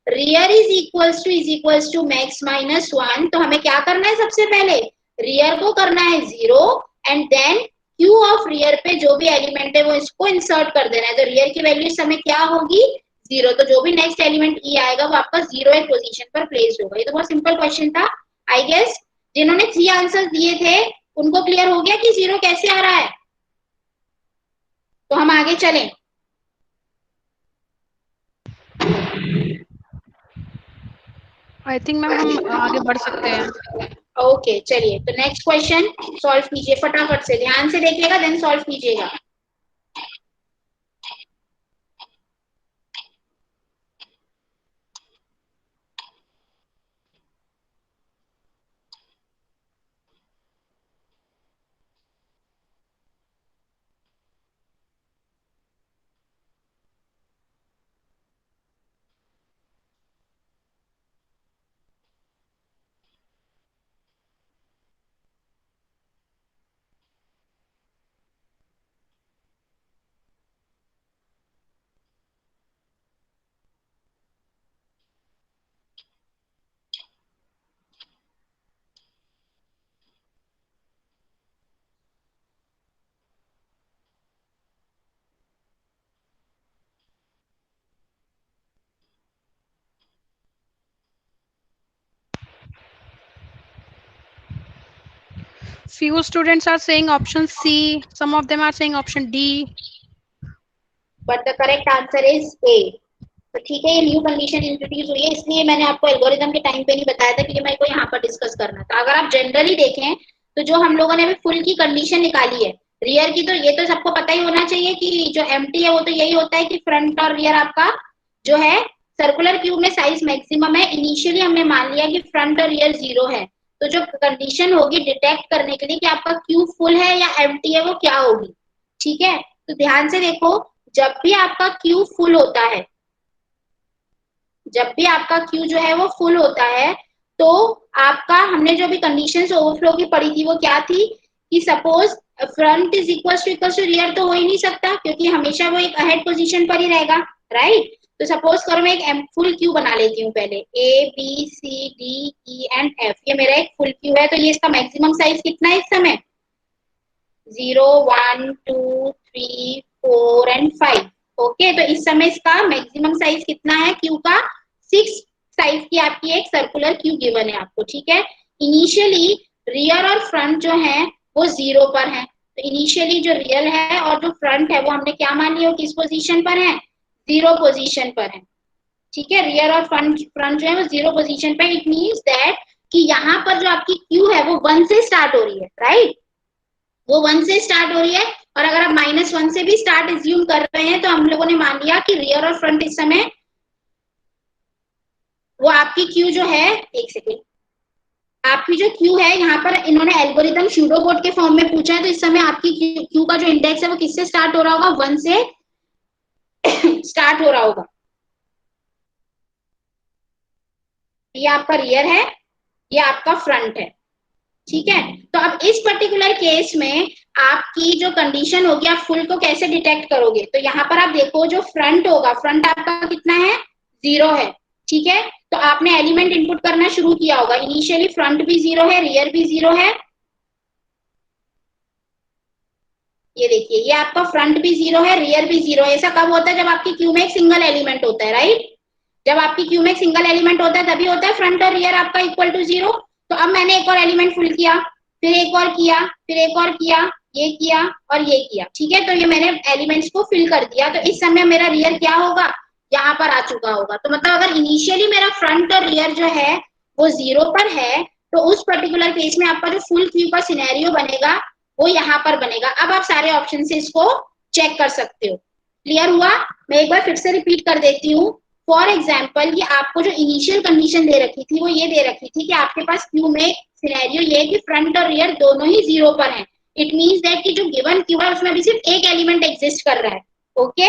rear is equals to max minus 1, तो हमें क्या करना है, सबसे पहले रियर को करना है 0 and then queue of rear पे जो भी एलिमेंट है वो इसको इंसर्ट कर देना है। तो रियर की वैल्यू इस समय क्या होगी, 0। तो जो भी नेक्स्ट एलिमेंट ई आएगा वो आपका 0 एक पोजीशन पर प्लेस होगा। ये तो बहुत सिंपल क्वेश्चन था। आई गेस जिन्होंने 3 आंसर्स दिए थे उनको क्लियर हो गया कि 0 कैसे आ रहा है। तो हम आगे चलें। आई थिंक मैम हम आगे बढ़ सकते हैं। ओके चलिए, तो नेक्स्ट क्वेश्चन सॉल्व कीजिए फटाफट से, ध्यान से देखिएगा देन सॉल्व कीजिएगा। Few students are saying option C. Some of them are saying option D. But the correct answer is a. तो ठीक है, ये न्यू कंडीशन इंट्रोड्यूस हुई है, इसलिए मैंने आपको एल्गोरिथम के टाइम पे नहीं बताया था, क्योंकि मेरे को यहाँ पर डिस्कस करना था। अगर आप जनरली देखें तो जो हम लोगों ने अभी फुल की कंडीशन निकाली है रियर की, तो ये तो सबको पता ही होना चाहिए कि जो एम्प्टी है वो तो यही होता है कि फ्रंट और रियर आपका जो है सर्कुलर क्यूब में साइज मैक्सिमम है। इनिशियली हमने मान लिया कि फ्रंट और रियर 0 है, तो जो कंडीशन होगी डिटेक्ट करने के लिए कि आपका क्यूब फुल है या एम्प्टी है वो क्या होगी। ठीक है, तो ध्यान से देखो, जब भी आपका क्यू फुल होता है, जब भी आपका क्यू जो है वो फुल होता है, तो आपका हमने जो भी कंडीशंस ओवरफ्लो की पढ़ी थी वो क्या थी कि suppose front is equal to rear, तो हो ही नहीं सकता क्योंकि हमेशा वो एक अहेड पोजीशन पर ही रहेगा, राइट। तो सपोज करो मैं एक फुल क्यू बना लेती हूँ पहले, A B C D E and F, ये मेरा एक फुल क्यू है। तो ये इसका मैक्सिमम साइज कितना है इस समय, 0 1 2 3 4 एंड 5। ओके, तो इस समय इसका मैक्सिमम साइज कितना है क्यू का, 6 साइज की आपकी एक सर्कुलर क्यू गिवन है आपको। ठीक है, इनिशियली रियर और फ्रंट जो है वो 0 पर है, तो इनिशियली जो रियर है और जो फ्रंट है वो हमने क्या मान लिया, किस पोजीशन पर है, 0 पोजीशन पर है। ठीक है, रियर और फ्रंट फ्रंट जो है वो 0 पोजीशन पर। इट मींस दैट कि यहाँ पर जो आपकी क्यू है वो 1 से स्टार्ट हो रही है, राइट, वो 1 से स्टार्ट हो रही है। और अगर आप -1 से भी स्टार्ट एज्यूम कर रहे हैं तो हम लोगों ने मान लिया कि रियर और फ्रंट इस समय वो आपकी क्यू जो है, एक सेकेंड, आपकी जो क्यू है यहाँ पर इन्होंने एल्गोरिथम स्यूडोकोड के फॉर्म में पूछा है, तो इस समय आपकी क्यू का जो इंडेक्स है वो किससे स्टार्ट हो रहा होगा, 1 से स्टार्ट हो रहा होगा। ये आपका रियर है, ये आपका फ्रंट है। ठीक है, तो अब इस पर्टिकुलर केस में आपकी जो कंडीशन होगी आप फुल को कैसे डिटेक्ट करोगे, तो यहाँ पर आप देखो जो फ्रंट होगा, फ्रंट आपका कितना है, 0 है, ठीक है। तो आपने एलिमेंट इनपुट करना शुरू किया होगा, इनिशियली फ्रंट भी 0 है, रियर भी 0 है, ये देखिए ये आपका फ्रंट भी 0 है, रियर भी 0 है। ऐसा कब होता है, जब आपकी क्यू में एक सिंगल एलिमेंट होता है, राइट। जब आपकी क्यू में एक सिंगल एलिमेंट होता है तभी होता है फ्रंट और रियर आपका इक्वल टू 0। तो अब मैंने एक और एलिमेंट फुल किया, फिर एक और किया, फिर एक और किया, ये किया और ये किया, ठीक है। तो ये मैंने एलिमेंट्स को फिल कर दिया, तो इस समय मेरा रियर क्या होगा, यहाँ पर आ चुका होगा। तो मतलब अगर इनिशियली मेरा फ्रंट और रियर जो है वो 0 पर है, तो उस पर्टिकुलर केस में आपका जो फुल क्यू का सिनेरियो बनेगा वो यहाँ पर बनेगा। अब आप सारे ऑप्शन से इसको चेक कर सकते हो। क्लियर हुआ? मैं एक बार फिर से रिपीट कर देती हूँ। फॉर एग्जाम्पल ये आपको जो इनिशियल कंडीशन दे रखी थी वो ये दे रखी थी कि आपके पास क्यू में सिनेरियो ये है कि फ्रंट और रियर दोनों ही 0 पर हैं। इट मींस दैट कि जो गिवन क्यू है उसमें अभी सिर्फ एक एलिमेंट एग्जिस्ट कर रहा है। ओके,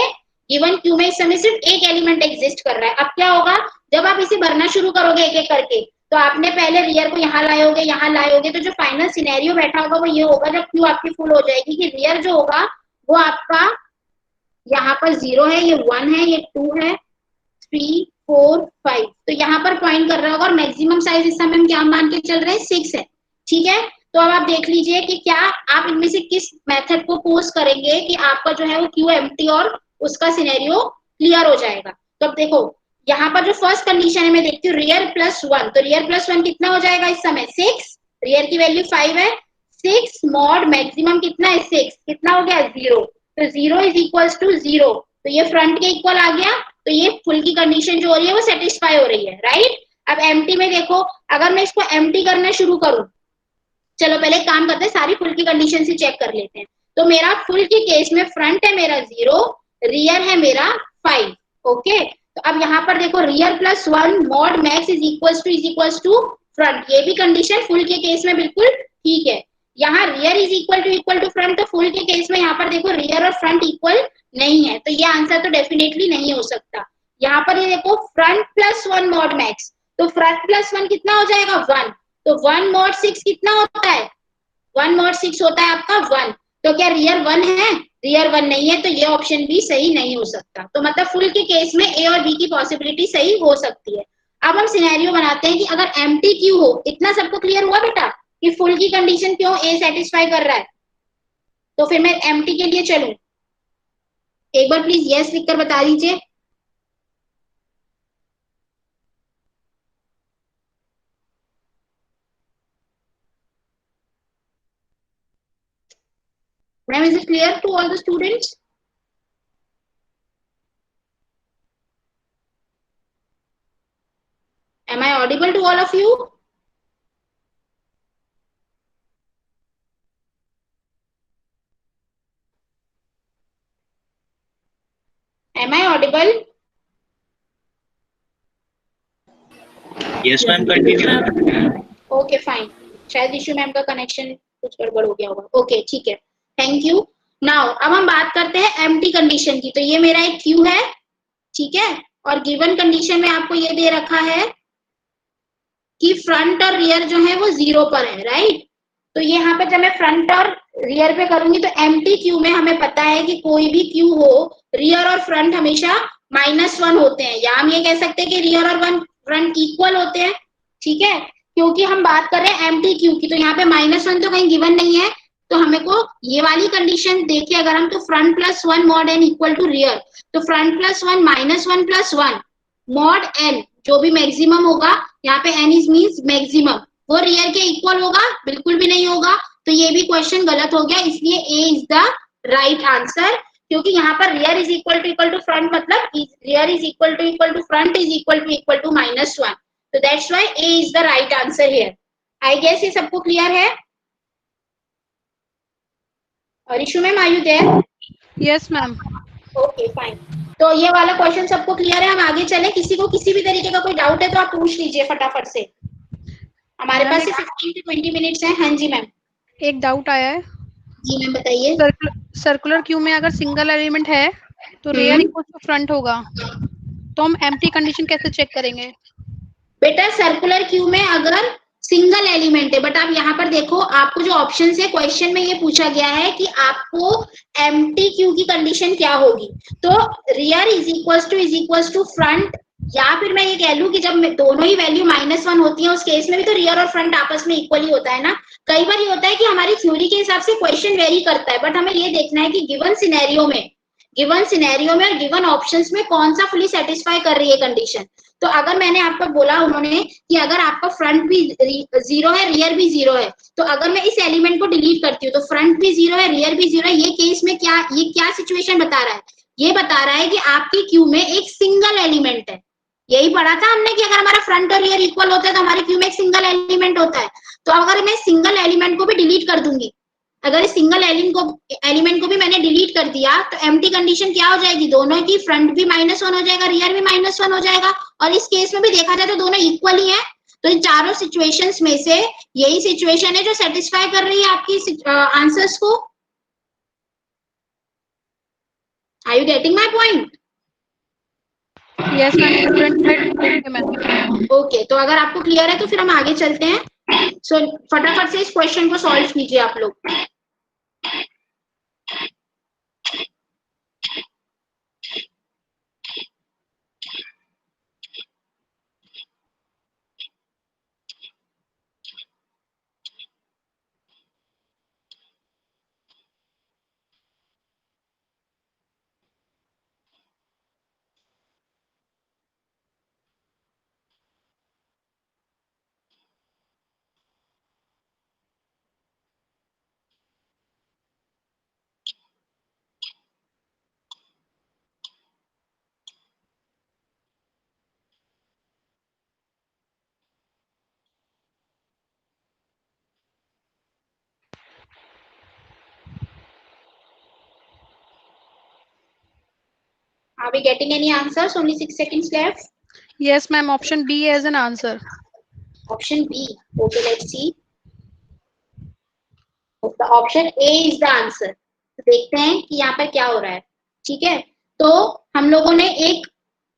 गिवन क्यू में इस समय सिर्फ एक एलिमेंट एग्जिस्ट कर रहा है। अब क्या होगा, जब आप इसे भरना शुरू करोगे एक एक करके, तो आपने पहले रियर को यहाँ लाए होगे, यहाँ लाए होगे, तो जो फाइनल सिनेरियो बैठा होगा वो ये होगा, जब क्यू आपकी फुल हो जाएगी, कि रियर जो होगा वो आपका यहाँ पर 0 है, ये 1 है, ये 2 है, 3 4 5, तो यहाँ पर पॉइंट कर रहा होगा। और मैक्सिमम साइज इस समय हम क्या मान के चल रहे हैं, 6 है, ठीक है। तो अब आप देख लीजिए कि क्या आप इनमें से किस मेथड को पोज करेंगे कि आपका जो है वो क्यू एम्प्टी और उसका सिनेरियो क्लियर हो जाएगा। तो अब देखो यहाँ पर जो फर्स्ट कंडीशन है मैं देखती हूँ रियर प्लस 1, तो रियर प्लस 1 कितना हो जाएगा इस समय, 6, रियर की वैल्यू 5 है, 6 मॉड मैक्सिमम कितना है 6, कितना हो गया 0, तो 0 इज इक्वल्स टू 0, तो ये फ्रंट के इक्वल आ गया। तो ये फुल की कंडीशन जो हो रही है वो सेटिस्फाई हो रही है, राइट। अब एम्प्टी में देखो, अगर मैं इसको एम्प्टी करना शुरू करूं, चलो पहले काम करते हैं, सारी फुल की कंडीशन से चेक कर लेते हैं। तो मेरा फुल के केस में फ्रंट है मेरा 0, रियर है मेरा 5, ओके। तो अब यहाँ पर देखो rear plus 1 mod max is equals to front, ये भी कंडीशन फुल के केस में बिल्कुल ठीक है। यहाँ rear is equal to front, तो फुल के केस में यहाँ पर देखो रियर और फ्रंट इक्वल नहीं है, तो ये आंसर तो डेफिनेटली नहीं हो सकता। यहाँ पर ये देखो फ्रंट प्लस 1 मॉड मैक्स, तो फ्रंट प्लस 1 कितना हो जाएगा 1, तो 1 मॉड 6 कितना होता है, 1 मॉड 6 होता है आपका 1, तो क्या रियर 1 है, रियर 1 नहीं है, तो ये ऑप्शन भी सही नहीं हो सकता। तो मतलब फुल के केस में ए और बी की पॉसिबिलिटी सही हो सकती है। अब हम सिनेरियो बनाते हैं कि अगर एम्प्टी क्यू हो, इतना सबको क्लियर हुआ बेटा कि फुल की कंडीशन क्यों ए सेटिस्फाई कर रहा है। तो फिर मैं एम्प्टी के लिए चलूं, एक बार प्लीज यस लिखकर बता दीजिए। Ma'am, is it clear to all the students? Am I audible to all of you? Am I audible? Yes, ma'am. Continue. Okay, fine. शायद इशू मैम का कनेक्शन कुछ गड़बड़ हो गया होगा। ओके ठीक है, थैंक यू। नाउ अब हम बात करते हैं एम्प्टी कंडीशन की। तो ये मेरा एक क्यू है, ठीक है, और गिवन कंडीशन में आपको ये दे रखा है कि फ्रंट और रियर जो है वो 0 पर है, राइट। तो ये यहाँ पे जब मैं फ्रंट और रियर पे करूंगी तो एम्प्टी क्यू में हमें पता है कि कोई भी क्यू हो, रियर और फ्रंट हमेशा -1 होते हैं, या हम ये कह सकते हैं कि रियर और फ्रंट इक्वल होते हैं, ठीक है। क्योंकि हम बात कर रहे हैं एम्प्टी क्यू की, तो यहाँ पे -1 तो कहीं गिवन नहीं है, तो हमें को ये वाली कंडीशन देखे अगर हम, तो front plus 1 mod N equal to rear, तो front plus 1 -1 plus 1 mod N, जो भी मैक्सिमम होगा यहाँ पे एन इज मींस मैक्सिमम, वो रियर के इक्वल होगा, बिल्कुल भी नहीं होगा। तो ये भी क्वेश्चन गलत हो गया, इसलिए A is the right answer. क्योंकि यहाँ पर rear is equal to front, मतलब rear is equal to front is equal to -1, तो that's why A is the right answer here. I guess ये सबको क्लियर है। और Ishu ma'am are you there? Yes ma'am. Okay fine, तो ये वाला question सबको क्लियर है। हम आगे चले, किसी को किसी भी तरीके का कोई डाउट है तो आप पूछ लीजिए फटाफट से, हमारे पास 15 से 20 मिनट्स हैं। हाँ जी मैम। एक डाउट आया है। जी मैम बताइए। सर्कुलर क्यू में अगर सिंगल एलिमेंट है तो रियर इक्वल टू फ्रंट होगा, तो हम एम्प्टी कंडीशन कैसे चेक करेंगे? बेटा सर्कुलर क्यू में अगर सिंगल एलिमेंट है। बट आप यहाँ पर देखो, आपको जो ऑप्शन है क्वेश्चन में ये पूछा गया है कि आपको एम्प्टी क्यू की कंडीशन क्या होगी। तो rear is equals to front, या फिर मैं ये कह लूं कि जब दोनों ही वैल्यू -1 होती है उस केस में भी तो रियर और फ्रंट आपस में इक्वली होता है ना। कई बार ये होता है कि हमारी थ्योरी के हिसाब से क्वेश्चन वेरी करता है, बट हमें ये देखना है कि गिवन सिनेरियो में और गिवन ऑप्शंस में कौन सा फुली सेटिस्फाई कर रही है कंडीशन। तो अगर मैंने आपको बोला उन्होंने कि अगर आपका फ्रंट भी 0 है, रियर भी 0 है, तो अगर मैं इस एलिमेंट को डिलीट करती हूँ तो फ्रंट भी 0 है, रियर भी 0 है, ये केस में ये क्या सिचुएशन बता रहा है? ये बता रहा है कि आपकी क्यू में एक सिंगल एलिमेंट है। यही पढ़ा था हमने कि अगर हमारा फ्रंट और रियर इक्वल होता है तो हमारी क्यू में एक सिंगल एलिमेंट होता है। तो अगर मैं सिंगल एलिमेंट को भी डिलीट कर दूंगी, अगर इस सिंगल एलिमेंट को भी मैंने डिलीट कर दिया तो एम्प्टी कंडीशन क्या हो जाएगी? दोनों की फ्रंट भी -1 हो जाएगा, रियर भी -1 हो जाएगा, और इस केस में भी देखा जाए तो दोनों इक्वल ही है। तो इन चारों सिचुएशंस में से यही सिचुएशन है जो सेटिस्फाई कर रही है आपकी आंसर्स को। Are you getting my point? Yes ma'am. Okay, तो अगर आपको क्लियर है तो फिर हम आगे चलते हैं। सो फटाफट से इस क्वेश्चन को सॉल्व कीजिए आप लोग। Are we getting any answers? Only 6 seconds left. Yes, ma'am. Option B as an answer. Option B. Okay, let's see. The option A is the answer. तो देखते हैं कि यहाँ पर क्या हो रहा है। ठीक है, तो हम लोगों ने एक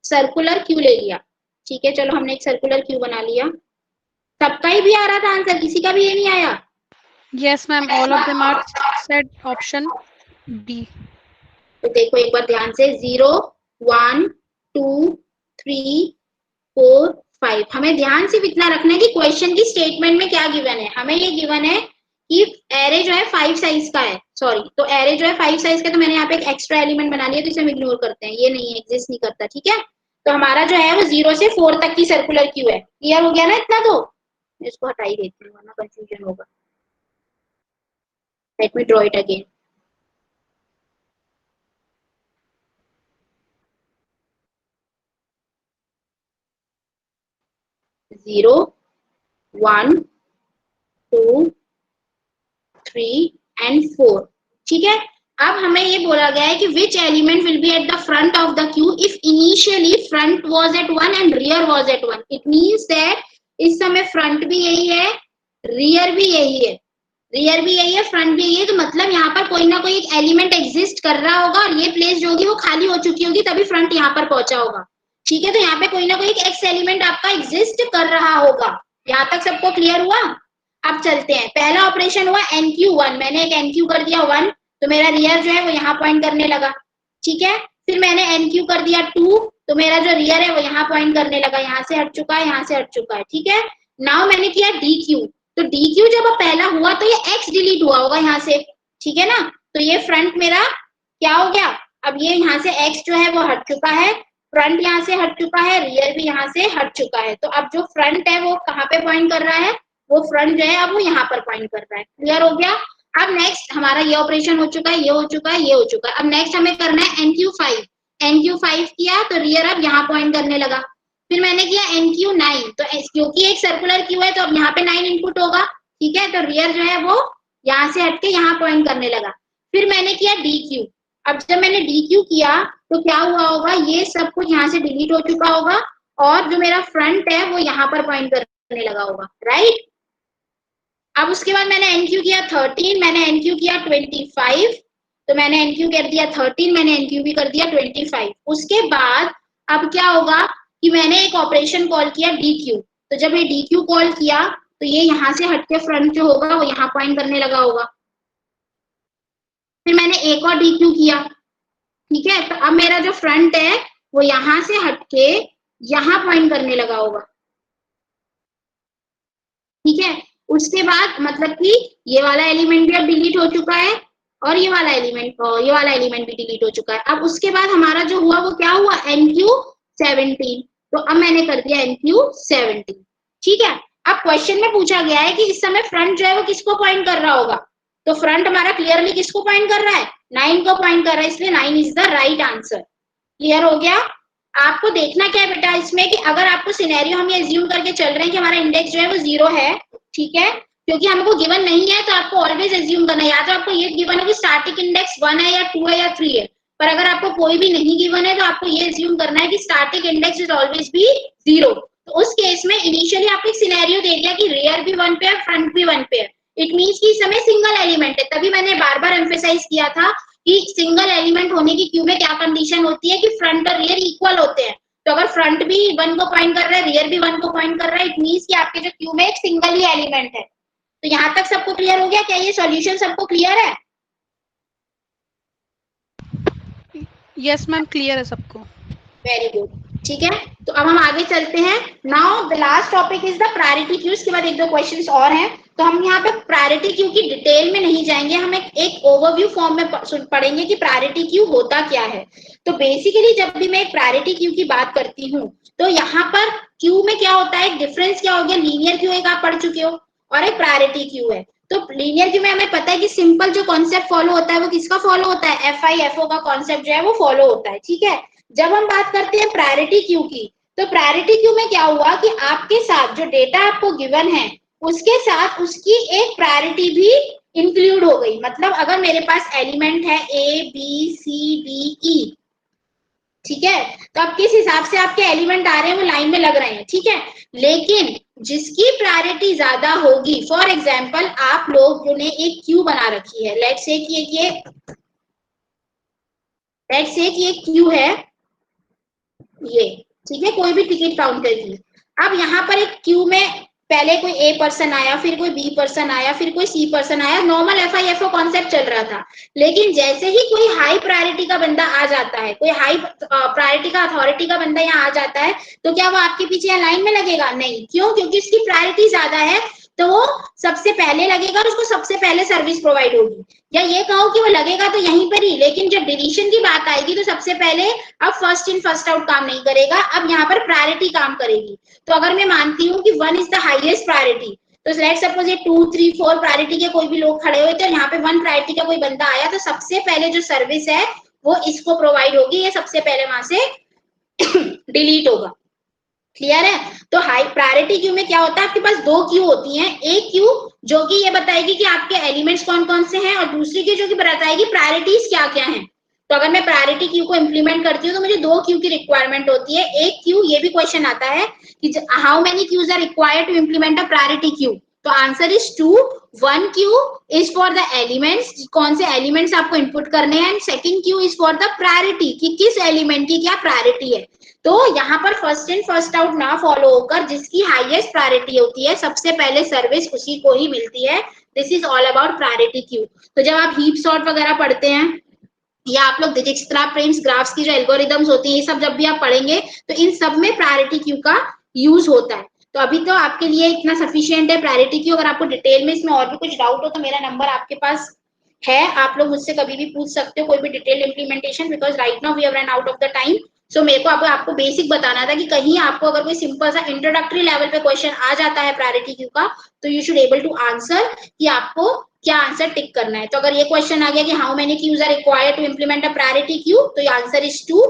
सर्कुलर क्यू ले लिया। ठीक है, चलो हमने एक सर्कुलर क्यू बना लिया। सबका ही भी आ रहा था आंसर, किसी का भी ये नहीं आया? Yes, ma'am. All of them are said option B. तो देखो एक बार ध्यान से, 0 1 2 3 4 5। हमें ध्यान सिर्फ इतना रखना है कि क्वेश्चन की स्टेटमेंट में क्या गिवन है। हमें ये गिवन है कि एरे जो है 5 साइज का है, सॉरी, तो एरे जो है 5 साइज का, तो मैंने यहाँ पे एक एक्स्ट्रा एलिमेंट बना लिया, तो इसे हम इग्नोर करते हैं, ये नहीं है, एग्जिस्ट नहीं करता। ठीक है, तो हमारा जो है वो 0 से 4 तक की सर्कुलर क्यू है। क्लियर हो गया ना इतना? तो इसको हटा ही देती हूँ वरना कंफ्यूजन होगा। Let me draw it again. Zero 1 2 3 and 4। ठीक है, अब हमें ये बोला गया है कि which element will be at the front of the Q if initially front was at 1 and rear was at 1। It means that इस समय फ्रंट भी यही है, रियर भी यही है, रियर भी यही है, फ्रंट भी यही है। तो मतलब यहाँ पर कोई ना कोई एक एलिमेंट एग्जिस्ट कर रहा होगा और ये प्लेस जो होगी वो खाली हो चुकी होगी, तभी फ्रंट यहाँ पर पहुंचा होगा। ठीक है, तो यहाँ पे कोई ना कोई एक एक्स एलिमेंट आपका एग्जिस्ट कर रहा होगा। यहाँ तक सबको क्लियर हुआ? अब चलते हैं, पहला ऑपरेशन हुआ NQ1, मैंने एक NQ कर दिया 1, तो मेरा रियर जो है वो यहाँ पॉइंट करने लगा। ठीक है, फिर मैंने NQ कर दिया 2, तो मेरा जो रियर है वो यहाँ पॉइंट करने लगा, यहाँ से हट चुका है, यहाँ से हट चुका है। ठीक है, नाउ मैंने किया DQ, तो DQ जब पहला हुआ तो ये X डिलीट हुआ होगा यहाँ से। ठीक है ना, तो ये फ्रंट मेरा क्या हो गया? अब ये यहाँ से X जो है वो हट चुका है, फ्रंट यहाँ से हट चुका है, रियर भी यहाँ से हट चुका है। तो अब जो फ्रंट है वो कहाँ पे पॉइंट कर रहा है? वो फ्रंट जो है अब वो यहाँ पर पॉइंट कर रहा है। क्लियर हो गया? अब नेक्स्ट हमारा ये ऑपरेशन हो चुका है, ये हो चुका है, ये हो चुका है। अब नेक्स्ट हमें करना है NQ5। NQ5 किया तो रियर अब यहाँ पॉइंट करने लगा। फिर मैंने किया NQ9, तो क्योंकि एक सर्कुलर क्यू है तो अब यहाँ पे 9 इनपुट होगा। ठीक है, तो रियर जो है वो यहाँ से हटके यहाँ पॉइंट करने लगा। फिर मैंने किया DQ। अब जब मैंने DQ किया तो क्या हुआ होगा? ये सब कुछ यहाँ से डिलीट हो चुका होगा और जो मेरा फ्रंट है वो यहाँ पर पॉइंट करने लगा होगा, राइट? अब उसके बाद मैंने NQ किया 13, मैंने NQ किया 25, तो मैंने NQ कर दिया 13, मैंने NQ भी कर दिया 25। उसके बाद अब क्या होगा कि मैंने एक ऑपरेशन कॉल किया DQ। तो जब ये DQ कॉल किया तो ये यहाँ से हटके फ्रंट जो होगा वो यहाँ पॉइंट करने लगा होगा। फिर मैंने एक और डी क्यू किया, ठीक है, तो अब मेरा जो फ्रंट है वो यहाँ से हटके यहाँ पॉइंट करने लगा होगा, ठीक है। उसके बाद मतलब कि ये वाला एलिमेंट भी अब डिलीट हो चुका है और ये वाला एलिमेंट भी डिलीट हो चुका है। अब उसके बाद हमारा जो हुआ वो क्या हुआ, NQ17। तो अब मैंने कर दिया NQ17, ठीक है। अब क्वेश्चन में पूछा गया है कि इस समय फ्रंट जो है वो किसको पॉइंट कर रहा होगा, तो फ्रंट हमारा क्लियरली किसको पॉइंट कर रहा है, 9 को पॉइंट कर रहा है, इसलिए 9 is the right answer. Clear हो गया। आपको देखना क्या है बेटा इसमें कि अगर आपको सिनेरियो हम ये एज्यूम करके चल रहे हैं कि हमारा इंडेक्स जो है वो 0 है, ठीक है, क्योंकि हमको गिवन नहीं है, तो आपको ऑलवेज एज्यूम करना है, या तो आपको ये गिवन है कि स्टैटिक इंडेक्स 1 है या 2 है या 3 है, पर अगर आपको कोई भी नहीं गिवन है तो आपको ये एज्यूम करना है कि static index is always be 0। तो उस केस में इनिशियली आपको एक सिनेरियो दे दिया कि रियर भी 1 पे है, फ्रंट भी 1 पे है, इट मींस कि इस समय सिंगल एलिमेंट है। तभी मैंने बार बार एम्फेसाइज किया था कि सिंगल एलिमेंट होने की क्यू में क्या कंडीशन होती है कि फ्रंट और रियर इक्वल होते हैं। तो अगर फ्रंट भी 1 को पॉइंट कर रहा है, रियर भी 1 को पॉइंट कर रहा है, इट मींस कि आपके जो क्यू में एक सिंगल ही एलिमेंट है। तो यहाँ तक सबको क्लियर हो गया? क्या ये सॉल्यूशन सबको क्लियर है? यस मैम, क्लियर है सबको। वेरी गुड, ठीक है। तो अब हम आगे चलते हैं। Now the last topic is the priority queue. इसके बाद एक दो क्वेश्चंस और हैं, तो हम यहाँ पे प्रायोरिटी क्यू की डिटेल में नहीं जाएंगे, हम एक ओवरव्यू फॉर्म में पढ़ेंगे कि प्रायोरिटी क्यू होता क्या है। तो बेसिकली जब भी मैं एक प्रायोरिटी क्यू की बात करती हूँ तो यहाँ पर क्यू में क्या होता है, डिफरेंस क्या हो गया, लीनियर क्यू एक आप पढ़ चुके हो और एक प्रायोरिटी क्यू है। तो लीनियर क्यू में हमें पता है कि सिंपल जो कॉन्सेप्ट फॉलो होता है वो किसका फॉलो होता है, FIFO का कॉन्सेप्ट जो है वो फॉलो होता है, ठीक है। जब हम बात करते हैं प्रायोरिटी क्यू की, तो प्रायोरिटी क्यू में क्या हुआ कि आपके साथ जो डेटा आपको गिवन है उसके साथ उसकी एक प्रायोरिटी भी इंक्लूड हो गई। मतलब अगर मेरे पास एलिमेंट है ABCDE, ठीक है, तो अब किस हिसाब से आपके एलिमेंट आ रहे हैं वो लाइन में लग रहे हैं, ठीक है। लेकिन जिसकी प्रायोरिटी ज्यादा होगी, फॉर एग्जाम्पल आप लोगों ने एक क्यू बना रखी है, लेट्स से कि एक क्यू है ये, ठीक है, कोई भी टिकट काउंटर की। अब यहाँ पर एक क्यू में पहले कोई A पर्सन आया, फिर कोई B पर्सन आया, फिर कोई C पर्सन आया, नॉर्मल FIFO कॉन्सेप्ट चल रहा था। लेकिन जैसे ही कोई हाई प्रायोरिटी का बंदा आ जाता है, कोई हाई प्रायोरिटी का अथॉरिटी का बंदा यहाँ आ जाता है, तो क्या वो आपके पीछे लाइन में लगेगा? नहीं। क्यों? क्योंकि उसकी प्रायोरिटी ज्यादा है, तो वो सबसे पहले लगेगा और उसको सबसे पहले सर्विस प्रोवाइड होगी। या ये कहो कि वो लगेगा तो यहीं पर ही, लेकिन जब डिलीशन की बात आएगी तो सबसे पहले अब फर्स्ट इन फर्स्ट आउट काम नहीं करेगा, अब यहाँ पर प्रायोरिटी काम करेगी। तो अगर मैं मानती हूँ कि 1 इज द हाईएस्ट प्रायोरिटी, तो लेट्स सपोज ये 2, 3, 4 प्रायोरिटी के कोई भी लोग खड़े हुए थे और यहाँ पे 1 प्रायोरिटी का कोई बंदा आया, तो सबसे पहले जो सर्विस है वो इसको प्रोवाइड होगी, ये सबसे पहले वहां से डिलीट होगा। क्लियर है? तो हाई प्रायोरिटी क्यू में क्या होता है, आपके पास दो क्यू होती हैं, एक क्यू जो कि ये बताएगी कि आपके एलिमेंट्स कौन कौन से हैं, और दूसरी क्यू जो कि बताएगी प्रायोरिटीज क्या क्या हैं। तो अगर मैं प्रायोरिटी क्यू को इंप्लीमेंट करती हूँ तो मुझे दो क्यू की रिक्वायरमेंट होती है। एक क्यू, ये भी क्वेश्चन आता है कि how many queues are required to implement a priority queue, तो answer is 2। 1 queue is for the elements, कौन से एलिमेंट्स आपको इनपुट करने हैं, and second queue is for the priority कि किस एलिमेंट की क्या प्रायोरिटी है। तो यहाँ पर फर्स्ट इन फर्स्ट आउट ना फॉलो होकर जिसकी हाईएस्ट प्रायोरिटी होती है सबसे पहले सर्विस उसी को ही मिलती है। This is all about priority queue. तो जब आप हीप सॉर्ट वगैरह पढ़ते हैं या आप लोग डिजिक्स्ट्रा प्रिंस ग्राफ्स की जो एल्गोरिदम्स होती है, ये सब जब भी आप पढ़ेंगे तो इन सब में प्रायोरिटी क्यू का यूज होता है। तो अभी तो आपके लिए इतना सफिशिएंट है प्रायोरिटी क्यू। अगर आपको डिटेल में इसमें और भी कुछ डाउट हो तो मेरा नंबर आपके पास है, आप लोग मुझसे कभी भी पूछ सकते हो कोई भी detail implementation, because right now we have run out of the time. So मेरे को आपको बेसिक बताना था कि कहीं आपको अगर कोई सिंपल सा इंट्रोडक्टरी लेवल पे क्वेश्चन आ जाता है प्रायोरिटी क्यू का, तो you should able to answer कि आपको क्या आंसर टिक करना है। तो अगर ये क्वेश्चन आ गया कि how many queues are required to implement a priority queue, तो answer is 2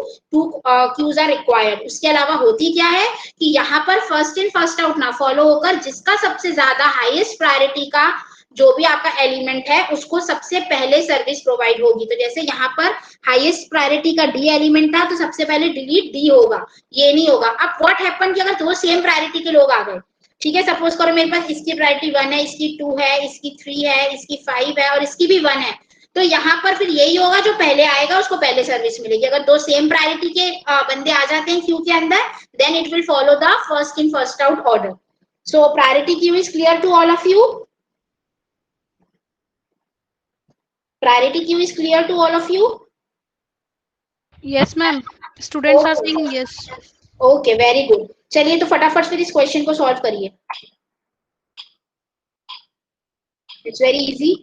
queues are required. उसके अलावा होती क्या है कि यहाँ पर फर्स्ट इन फर्स्ट आउट ना फॉलो होकर जिसका सबसे ज्यादा हाईएस्ट प्रायोरिटी का जो भी आपका एलिमेंट है उसको सबसे पहले सर्विस प्रोवाइड होगी। तो जैसे यहाँ पर हाईएस्ट प्रायोरिटी का डी एलिमेंट था तो सबसे पहले डिलीट डी होगा, ये नहीं होगा। अब व्हाट हैपन कि अगर दो सेम प्रायोरिटी के लोग आ गए, ठीक है, सपोज करो मेरे पास इसकी प्रायोरिटी 1 है, इसकी 2 है, इसकी 3 है, इसकी 5 है और इसकी भी 1 है, तो यहाँ पर फिर यही होगा जो पहले आएगा उसको पहले सर्विस मिलेगी। अगर दो सेम प्रायोरिटी के बंदे आ जाते हैं क्यू के अंदर, then it will follow the first in first out order. So priority queue is clear to all of you? Priority queue is clear to all of you? Yes, ma'am. Students are Okay. saying yes. Okay very good. चलिए तो फटाफट से इस question को solve करिए. It's very easy.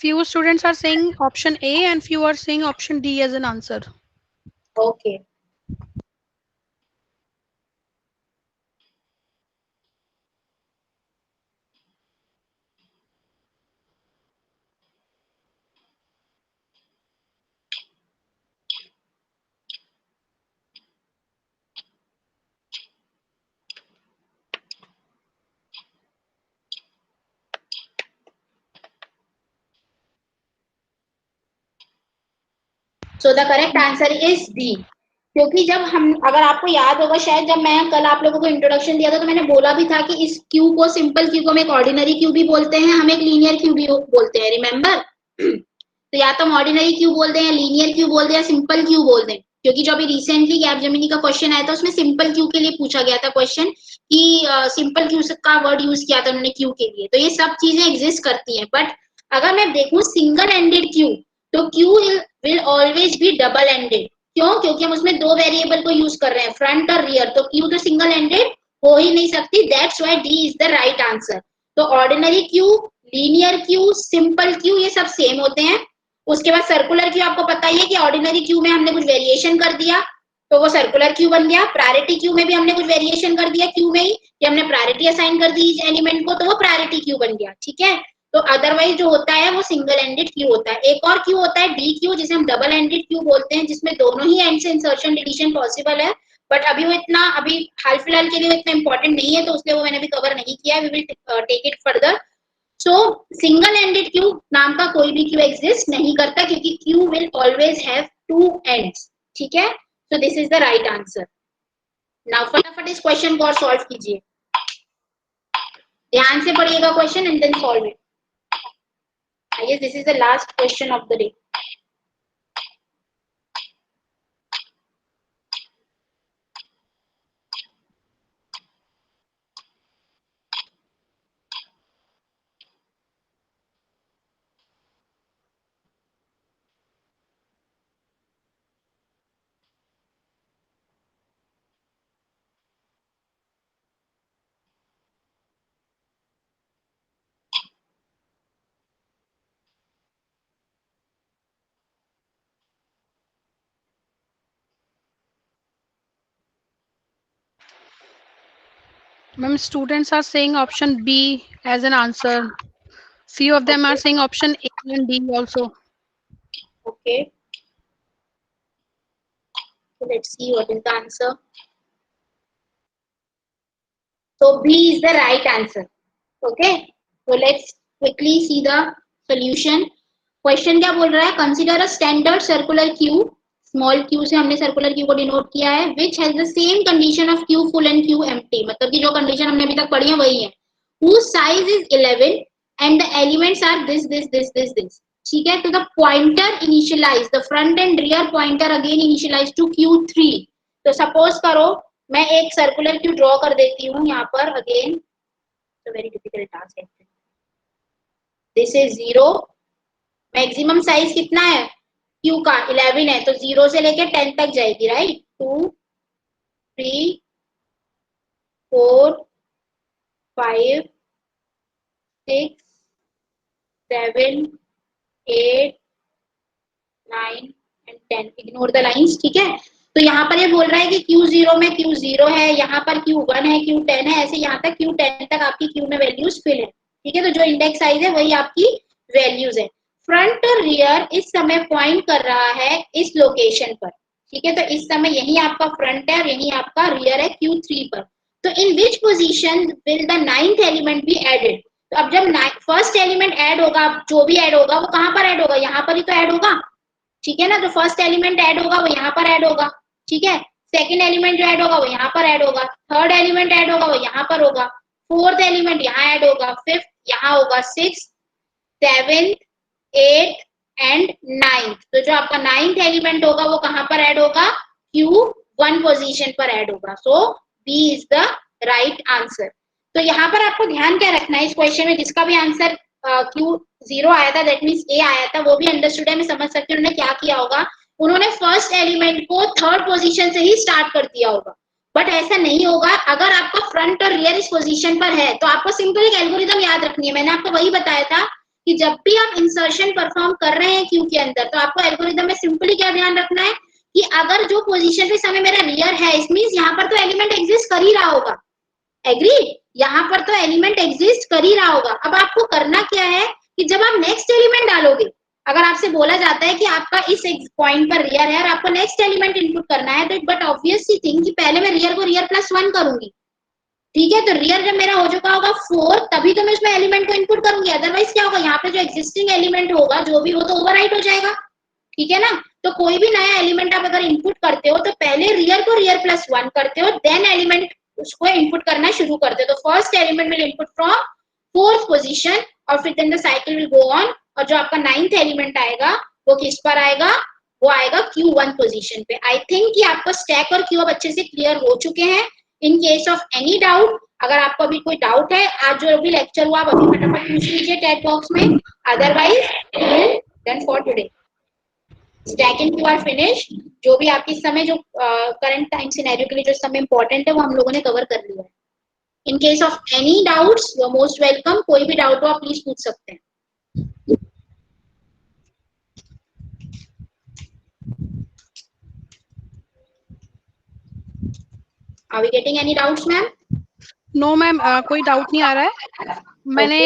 Few students are saying option A and few are saying option D as an answer. Okay. So the correct answer is D. क्योंकि जब हम, अगर आपको याद होगा शायद, जब मैं कल आप लोगों को इंट्रोडक्शन दिया था तो मैंने बोला भी था कि इस क्यू को, सिंपल क्यू को हम एक ऑर्डिनरी क्यू भी बोलते हैं, हम एक लीनियर क्यू भी बोलते हैं. रिमेम्बर? तो या तो हम ऑर्डिनरी क्यू बोलते हैं, लीनियर क्यू बोलते हैं, या सिंपल क्यू बोलते हैं. क्योंकि जो अभी रिसेंटली गैप जेमिनी का क्वेश्चन आया था उसमें सिंपल क्यू के लिए पूछा गया था क्वेश्चन कि सिंपल क्यू का वर्ड यूज किया था उन्होंने क्यू के लिए. तो ये सब चीजें एग्जिस्ट करती हैं. बट अगर मैं देखूं सिंगल एंडेड क्यू, तो Q will always be double ended. क्यों? क्योंकि हम उसमें दो वेरिएबल को यूज कर रहे हैं, फ्रंट और रियर. तो क्यू तो सिंगल एंडेड हो ही नहीं सकती. That's why D is the right answer. तो ordinary queue, linear queue, simple queue ये सब सेम होते हैं. उसके बाद सर्कुलर क्यू आपको पता ही है कि ऑर्डिनरी क्यू में हमने कुछ वेरिएशन कर दिया तो वो सर्कुलर क्यू बन गया. प्रायोरिटी क्यू में भी हमने कुछ वेरिएशन कर दिया क्यू में ही, कि हमने प्रायोरिटी असाइन कर दी एलिमेंट को, तो वो प्रायोरिटी क्यू बन गया. ठीक है. तो अदरवाइज जो होता है वो सिंगल एंडेड क्यू होता है. एक और क्यू होता है डी क्यू, जिसे हम डबल एंडेड क्यू बोलते हैं, जिसमें दोनों ही एंड से इंसर्शन डिलीशन पॉसिबल है. बट अभी वो इतना, अभी हाल फिलहाल के लिए वो इतना इंपॉर्टेंट नहीं है, तो उसलिए वो मैंने भी कवर नहीं किया. We will take it further. So single ended queue नाम का कोई भी क्यू एग्जिस्ट नहीं करता, क्योंकि queue will always have two ends. ठीक है. So this is the right answer. Now फटाफट इस क्वेश्चन को और सॉल्व कीजिए. ध्यान से पढ़िएगा question and then solve it. I guess this is the last question of the day. Ma'am, students are saying option B as an answer. Few of them are saying option A and D also. Okay. So let's see what is the answer. So B is the right answer. Okay. So let's quickly see the solution. Question क्या बोल रहा है? Consider a standard circular queue, small Q से हमने circular queue को denote किया है, which has the same condition of Q full and Q empty. मतलब कि जो कंडीशन हमने अभी तक पढ़ी है वही है. whose size is 11 and the elements are this. ठीक है. तो the pointer initialize, the front and rear pointer again initialize to Q3. तो सपोज करो मैं एक सर्कुलर क्यू ड्रॉ कर देती हूँ यहाँ पर. अगेन वेरी डिफिकल्ट टास्क है. This is 0. मैक्सिमम साइज कितना है क्यू का? 11 है. तो 0 से लेके 10 तक जाएगी. Right. 2 3 4 5 6 7 8 9 and 10. Ignore the lines. ठीक है. तो यहाँ पर ये बोल रहा है कि Q0 में Q0 है, यहाँ पर Q1 है, Q10 है, ऐसे यहाँ तक Q10 तक आपकी क्यू में वैल्यूज फिल है. ठीक है. तो जो इंडेक्स साइज है वही आपकी वैल्यूज है. फ्रंट और रियर इस समय पॉइंट कर रहा है इस लोकेशन पर. ठीक है. तो इस समय यही आपका फ्रंट है और यही आपका रियर है Q3 पर. तो in which position will the 9th element be added. तो अब जब फर्स्ट एलिमेंट ऐड होगा, जो भी ऐड होगा वो कहाँ पर ऐड होगा, यहाँ पर ही तो ऐड होगा, ठीक है ना। तो फर्स्ट एलिमेंट ऐड होगा वो यहाँ पर ऐड होगा, ठीक है। सेकंड एलिमेंट जो ऐड होगा वो यहाँ पर ऐड होगा, थर्ड एलिमेंट ऐड होगा वो यहाँ पर होगा, फोर्थ एलिमेंट यहाँ ऐड होगा, फिफ्थ यहाँ होगा, six, seventh, eight and ninth. तो जो आपका नाइन्थ एलिमेंट होगा वो कहाँ पर ऐड होगा, Q1 पोजीशन पर ऐड होगा। सो B is the right answer. तो यहाँ पर आपको ध्यान क्या रखना है इस क्वेश्चन में, जिसका भी आंसर Q0 आया था, दैट मीन्स A आया था, वो भी अंडरस्टूड है, मैं समझ सकती हूँ उन्होंने क्या किया होगा, उन्होंने फर्स्ट एलिमेंट को थर्ड पोजीशन से ही स्टार्ट कर दिया होगा। बट ऐसा नहीं होगा, अगर आपका फ्रंट और रियर इस पोजीशन पर है तो आपको सिंपल एक एल्गोरिथम याद रखनी है। मैंने आपको वही बताया था कि जब भी आप इंसर्शन परफॉर्म कर रहे हैं क्यू के अंदर, तो आपको एल्गोरिथम में सिंपली क्या ध्यान रखना है कि अगर जो पोजीशन पे समय मेरा रियर है, इस मींस यहाँ पर तो एलिमेंट एग्जिस्ट कर ही रहा होगा, एग्री, यहाँ पर तो एलिमेंट एग्जिस्ट कर ही रहा होगा। अब आपको करना क्या है कि जब आप नेक्स्ट एलिमेंट डालोगे, अगर आपसे बोला जाता है कि आपका इस पॉइंट पर रियर है और आपको नेक्स्ट एलिमेंट इनपुट करना है, तो बट ऑब्वियस सी थिंग कि पहले मैं रियर को रियर प्लस 1 करूंगी, ठीक है। तो रियर जब मेरा हो चुका होगा 4, तभी तो मैं उसमें एलिमेंट को इनपुट करूंगी, अदरवाइज क्या होगा, यहाँ पे जो एक्जिस्टिंग एलिमेंट होगा जो भी वो तो ओवरराइट हो जाएगा, ठीक है ना। तो कोई भी नया एलिमेंट आप अगर इनपुट करते हो तो पहले रियर को रियर प्लस 1 करते हो, देन एलिमेंट उसको इनपुट करना शुरू करते हो। तो first element will input from fourth position और फिर then the cycle will go on, और जो आपका नाइन्थ एलिमेंट आएगा वो किस पर आएगा, वो आएगा Q1 पोजीशन पे। आई थिंक कि आपको स्टैक और क्यू अब अच्छे से क्लियर हो चुके हैं। इन केस ऑफ एनी डाउट, अगर आपको अभी कोई डाउट है, आज जो भी लेक्चर हुआ आप अभी फटाफट पूछ लीजिए चैट बॉक्स में, otherwise done for today. Stack and Q R finish. जो भी आपके समय जो करंट टाइम सिनेरियो के लिए जो समय इंपॉर्टेंट है वो हम लोगों ने कवर कर लिया है। In case of any doubts you are most welcome, कोई भी डाउट हो आप प्लीज पूछ सकते हैं। Are we getting any doubts, ma'am? No ma'am, कोई डाउट नहीं आ रहा है। मैंने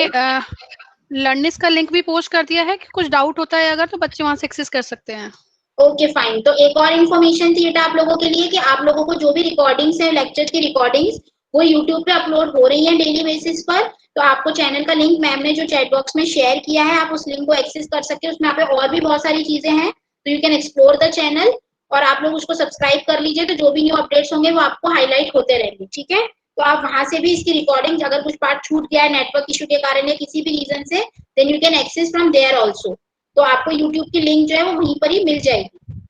लर्निस का लिंक भी पोस्ट कर दिया है कि कुछ डाउट होता है अगर तो बच्चे वहां से एक्सेस कर सकते हैं। Okay fine. तो एक और इन्फॉर्मेशन थी बेटा आप लोगों के लिए कि आप लोगों को जो भी रिकॉर्डिंग्स है, लेक्चर की रिकॉर्डिंग्स, वो यूट्यूब पे अपलोड हो रही है डेली बेसिस पर। तो आपको चैनल का लिंक मैम ने जो चैट बॉक्स में शेयर किया है, आप उस लिंक को एक्सेस कर सकते हैं। उसमें यहाँ पे और भी बहुत सारी चीजें हैं, तो you can explore the channel और आप लोग उसको सब्सक्राइब कर लीजिए, तो जो भी न्यू अपडेट्स होंगे वो आपको हाईलाइट होते रहेंगे, ठीक है। तो आप वहां से भी इसकी रिकॉर्डिंग, अगर कुछ पार्ट छूट गया है नेटवर्क इशू के कारण या किसी भी रीजन से, then you can access from there also. तो आपको यूट्यूब की लिंक जो है वो वहीं पर ही मिल जाएगी,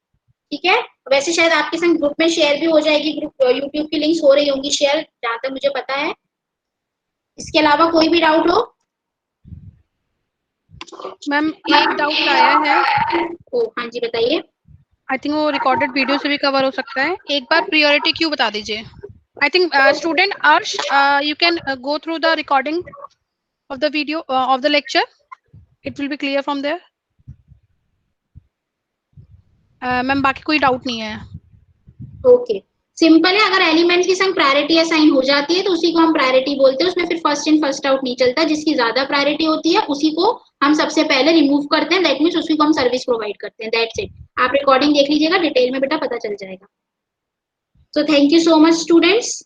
ठीक है। वैसे शायद आपके संग ग्रुप में शेयर भी हो जाएगी, ग्रुप यूट्यूब की लिंक्स हो रही होंगी शेयर, जहां तक मुझे पता है। इसके अलावा कोई भी डाउट हो? मैम एक डाउट आया है। ओ हाँ जी बताइए। आई थिंक वो रिकॉर्डेड वीडियो से भी कवर हो सकता है। एक बार प्रायोरिटी क्यों बता दीजिए। I think student Arsh, you can go through the recording of the video of the lecture, it will be clear from there. Ma'am बाकी कोई डाउट नहीं है। ओके सिंपल है, अगर एलिमेंट के संग प्रायोरिटी असाइन हो जाती है तो उसी को हम प्रायोरिटी बोलते हैं, उसमें फिर फर्स्ट इन फर्स्ट आउट नहीं चलता। जिसकी ज्यादा प्रायोरिटी होती है उसी को हम सबसे पहले रिमूव करते हैं, दैट मींस उसी को हम सर्विस प्रोवाइड करते हैं, दैट्स इट। आप रिकॉर्डिंग देख लीजिएगा, डिटेल में बेटा पता चल जाएगा। So thank you so much students.